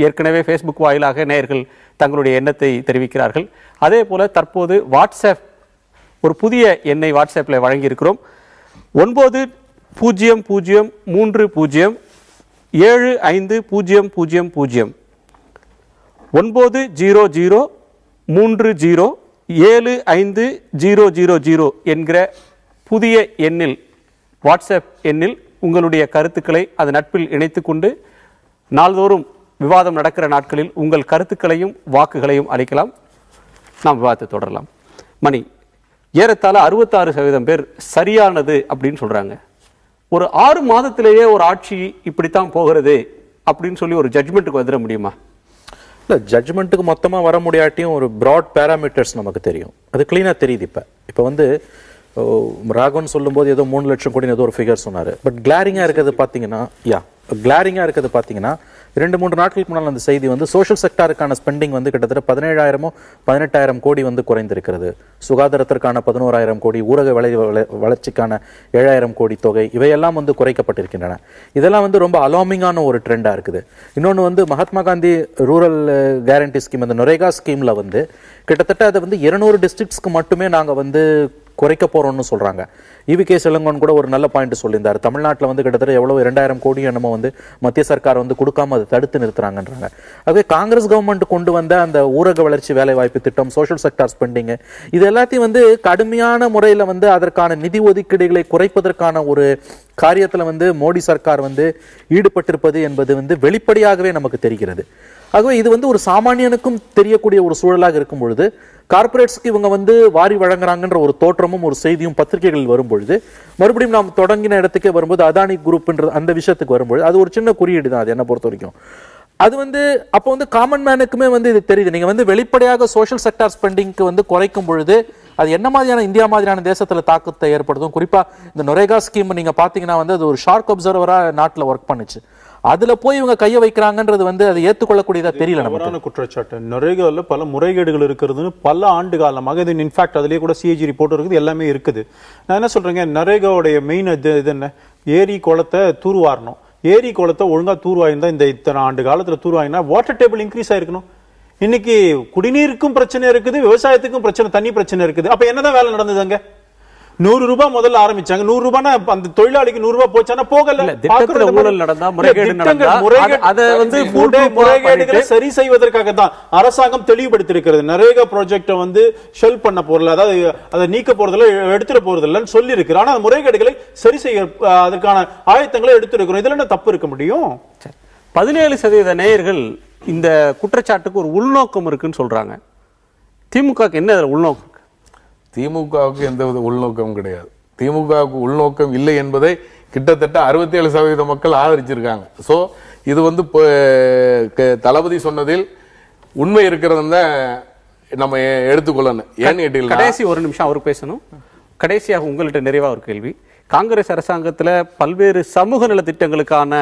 ஏற்கனவே ஃபேஸ்புக் வாயிலாக நேயர்கள் தங்களுடைய எண்ணத்தை தெரிவிக்கிறார்கள். அதே போல தற்போது வாட்ஸ்அப் ஒரு புதிய எண்ணை வாட்ஸ்அப்பில் வழங்கியிருக்கிறோம். 9003075000 9003075000 என்கிற புதிய எண்ணில், வாட்ஸ்அப் எண்ணில் உங்களுடைய கருத்துக்களை அது நட்பில் இணைத்துக் கொண்டு நாள்தோறும் விவாதம் நடக்கிற நாட்களில் உங்கள் கருத்துக்களையும் வாக்குகளையும் அளிக்கலாம். நாம் விவாதத்தை தொடரலாம். மணி, ஏறத்தாழ 66% பேர் சரியானது அப்படின்னு சொல்றாங்க. ஒரு 6 மாதத்திலேயே ஒரு ஆட்சி இப்படித்தான் போகிறது அப்படின்னு சொல்லி ஒரு ஜட்ஜ்மெண்ட்டுக்கு வந்துட முடியுமா? இல்லை, ஜட்ஜ்மெண்ட்டுக்கு மொத்தமாக வர முடியாட்டியும் ஒரு ப்ராட் பேராமீட்டர்ஸ் நமக்கு தெரியும். அது கிளீனாக தெரியுது. இப்போ வந்து ராகவன் சொல்லும்போது ஏதோ 3 லட்சம் கோடி ஏதோ ஒரு ஃபிகர் சொன்னார். பட் கிளாரிங்காக இருக்கிறது பார்த்தீங்கன்னா 2-3 நாட்களுக்கு முன்னால் அந்த செய்தி வந்து சோஷியல் செக்டாருக்கான ஸ்பெண்டிங் வந்து கிட்டத்தட்ட 17,000-18,000 கோடி வந்து குறைந்திருக்கிறது. சுகாதாரத்திற்கான 11,000 கோடி, ஊரக வளர்ச்சிக்கான 7,000 கோடி தொகை, இவையெல்லாம் வந்து குறைக்கப்பட்டிருக்கின்றன. இதெல்லாம் வந்து ரொம்ப அலார்மிங்கான ஒரு ட்ரெண்டாக இருக்குது. இன்னொன்று வந்து Mahatma Gandhi rural guarantee scheme, அந்த நொரேகா ஸ்கீம்ல வந்து கிட்டத்தட்ட அதை வந்து 200 டிஸ்ட்ரிக்ட்ஸ்க்கு மட்டுமே நாங்கள் வந்து குறைக்க போறோம்னு சொல்றாங்க. ஈவி.கே. செல்லங்கோன் கூட ஒரு நல்ல பாயிண்ட் சொல்லியிருந்தார். தமிழ்நாட்டில் வந்து கிட்டத்தட்ட எவ்வளவு 2,000 கோடி என்னமோ வந்து மத்திய சர்க்கார் வந்து கொடுக்காம அதை தடுத்து நிறுத்துறாங்கன்றாங்க. ஆகவே காங்கிரஸ் கவர்மெண்ட் கொண்டு வந்த அந்த ஊரக வளர்ச்சி வேலைவாய்ப்பு திட்டம், சோஷியல் செக்டார் ஸ்பெண்டிங், இது எல்லாத்தையும் வந்து கடுமையான முறையில் வந்து அதற்கான நிதி ஒதுக்கீடுகளை குறைப்பதற்கான ஒரு காரியத்தில் வந்து மோடி சர்க்கார் வந்து ஈடுபட்டிருப்பது என்பது வந்து வெளிப்படையாகவே நமக்கு தெரிகிறது. ஆகவே இது வந்து ஒரு சாமானியனுக்கும் தெரியக்கூடிய ஒரு சூழலாக இருக்கும் பொழுது, கார்பரேட்ஸ்க்கு இவங்க வந்து வாரி வழங்குறாங்கன்ற ஒரு தோற்றமும் ஒரு செய்தியும் பத்திரிகைகளில் வரும்பொழுது, மறுபடியும் நாம் தொடங்கின இடத்துக்கே வரும்போது அதானி குரூப்ன்ற அந்த விஷயத்துக்கு வரும்பொழுது அது ஒரு சின்ன குறியீடு தான். அது என்ன பொறுத்த வரைக்கும் அது வந்து அப்போ வந்து காமன் மேனுக்குமே வந்து இது தெரியுது. நீங்க வந்து வெளிப்படையாக சோஷியல் செக்டார் ஸ்பெண்டிங்க்கு வந்து குறைக்கும் பொழுது அது என்ன மாதிரியான இந்தியா மாதிரியான தேசத்துல தாக்கத்தை ஏற்படுத்தும். குறிப்பா இந்த நொரேகா ஸ்கீம் நீங்க பாத்தீங்கன்னா வந்து அது ஒரு ஷார்க் அப்சர்வரா நாட்டில் ஒர்க் பண்ணுச்சு. அதுல போய் இவங்க கைய வைக்கிறாங்கன்றது வந்து அது ஏத்துக்கொள்ளக்கூடியதா தெரியல. நமக்கு குற்றச்சாட்டு நொரேகால பல முறைகேடுகள் இருக்கிறதுன்னு பல ஆண்டு காலமாக இது இன்ஃபேக்ட் அதுலயே கூட சிஏஜி ரிப்போர்ட் இருக்குது, எல்லாமே இருக்குது. நான் என்ன சொல்றேங்க, நரேகாவுடைய மெயின் இது என்ன, ஏரி குளத்தை தூர்வாரணும். ஏரி குளத்தை ஒழுங்கா தூர்வாயிருந்தா இந்த இத்தனை ஆண்டு காலத்துல தூர்வாயினா வாட்டர் டேபிள் இன்க்ரீஸ் ஆயிருக்கணும். இன்னைக்கு குடிநீருக்கும் பிரச்சனை இருக்குது, விவசாயத்துக்கும் பிரச்சனை, தண்ணி பிரச்சனை இருக்குது. அப்ப என்னதான் வேலை நடந்ததுங்க? 100 ரூபாய் முதல்ல ஆரம்பிச்சாங்க. 100 ரூபாய் அந்த தொழிலாளிக்கு 100 ரூபாய் போச்சானா போகல. முறைகேடுகளை சரி செய்வதற்காக தான் அரசாங்கம் தெளிவுபடுத்தியிருக்கிறது. நரேகா ப்ராஜெக்ட வந்து ஷெல் பண்ண போறல, அதாவது அதை நீக்க போறதில்ல, எடுத்துட போறதில்லன்னு சொல்லி இருக்கு. ஆனா முறைகேடுகளை சரி செய்ய அதற்கான ஆயத்தங்களை எடுத்திருக்கிறோம். இதுல என்ன தப்பு இருக்க முடியும்? 17% நேயர்கள் இந்த குற்றச்சாட்டுக்கு ஒரு உள்நோக்கம் இருக்குன்னு சொல்றாங்க. திமுக என்ன உள்நோக்கம்? திமுகவுக்கு எந்த வித உள்நோக்கமும் கிடையாது. திமுகவுக்கு உள்நோக்கம் இல்லை என்பதை கிட்டத்தட்ட 67% மக்கள் ஆதரிச்சிருக்காங்க. சோ இது வந்து தளபதி சொன்னதில் உண்மை இருக்கிறது நம்ம எடுத்துக்கொள்ளணும். ஏன்னு கடைசி ஒரு நிமிஷம் அவருக்கு பேசணும். கடைசியாக உங்கள்கிட்ட நிறைவா ஒரு கேள்வி. காங்கிரஸ் அரசாங்கத்தில் பல்வேறு சமூக நல திட்டங்களுக்கான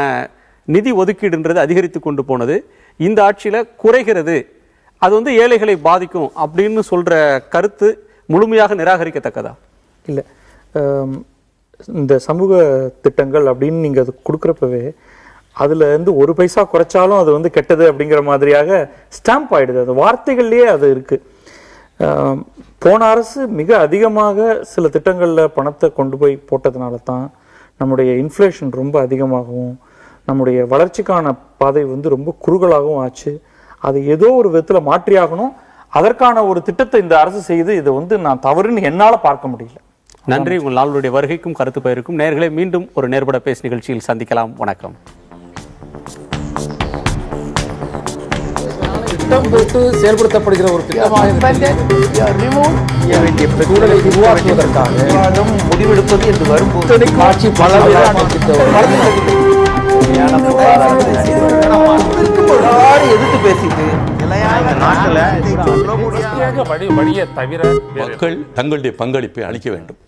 நிதி ஒதுக்கீடுன்றது அதிகரித்து கொண்டு போனது, இந்த ஆட்சியில குறைகிறது, அது வந்து ஏழைகளை பாதிக்கும் அப்படின்னு சொல்ற கருத்து முழுமையாக நிராகரிக்கத்தக்கதா? இல்லை, இந்த சமூக திட்டங்கள் அப்படின்னு நீங்க அது கொடுக்குறப்பவே அதுல இருந்து ஒரு பைசா குறைச்சாலும் அது வந்து கெட்டது அப்படிங்கிற மாதிரியாக ஸ்டாம்ப் ஆயிடுது. அது வார்த்தைகள்லயே அது இருக்கு. போன அரசு மிக அதிகமாக சில திட்டங்கள்ல பணத்தை கொண்டு போய் போட்டதுனால தான் நம்முடைய இன்ஃப்ளேஷன் ரொம்ப அதிகமாகவும் நம்முடைய வளர்ச்சிக்கான பாதை வந்து ரொம்ப குறுகலாகவும் ஆச்சு. அது ஏதோ ஒரு விதத்துல மாற்றியாகணும். அதற்கான ஒரு திட்டத்தை இந்த அரசு செய்து இது வந்து நான் தவறுன்னு என்னால பார்க்க முடியல. நன்றி. உங்கள் நாளுடைய வருகைக்கும் கருத்து பயிருக்கும். நேயர்களை மீண்டும் ஒரு நேர்பட பேசு நிகழ்ச்சியில் சந்திக்கலாம். வணக்கம். திட்டம் போட்டு செயல்படுத்தப்படுகிற ஒரு திட்டமாக சூழலை உருவாக்குவதற்காக விவாதம் முடிவெடுப்பது என்று வரும்போது ஆட்சி பலவீனமான எதிர்த்து பேசிட்டு மக்கள் தங்களுடைய பங்களிப்பை அளிக்க வேண்டும்.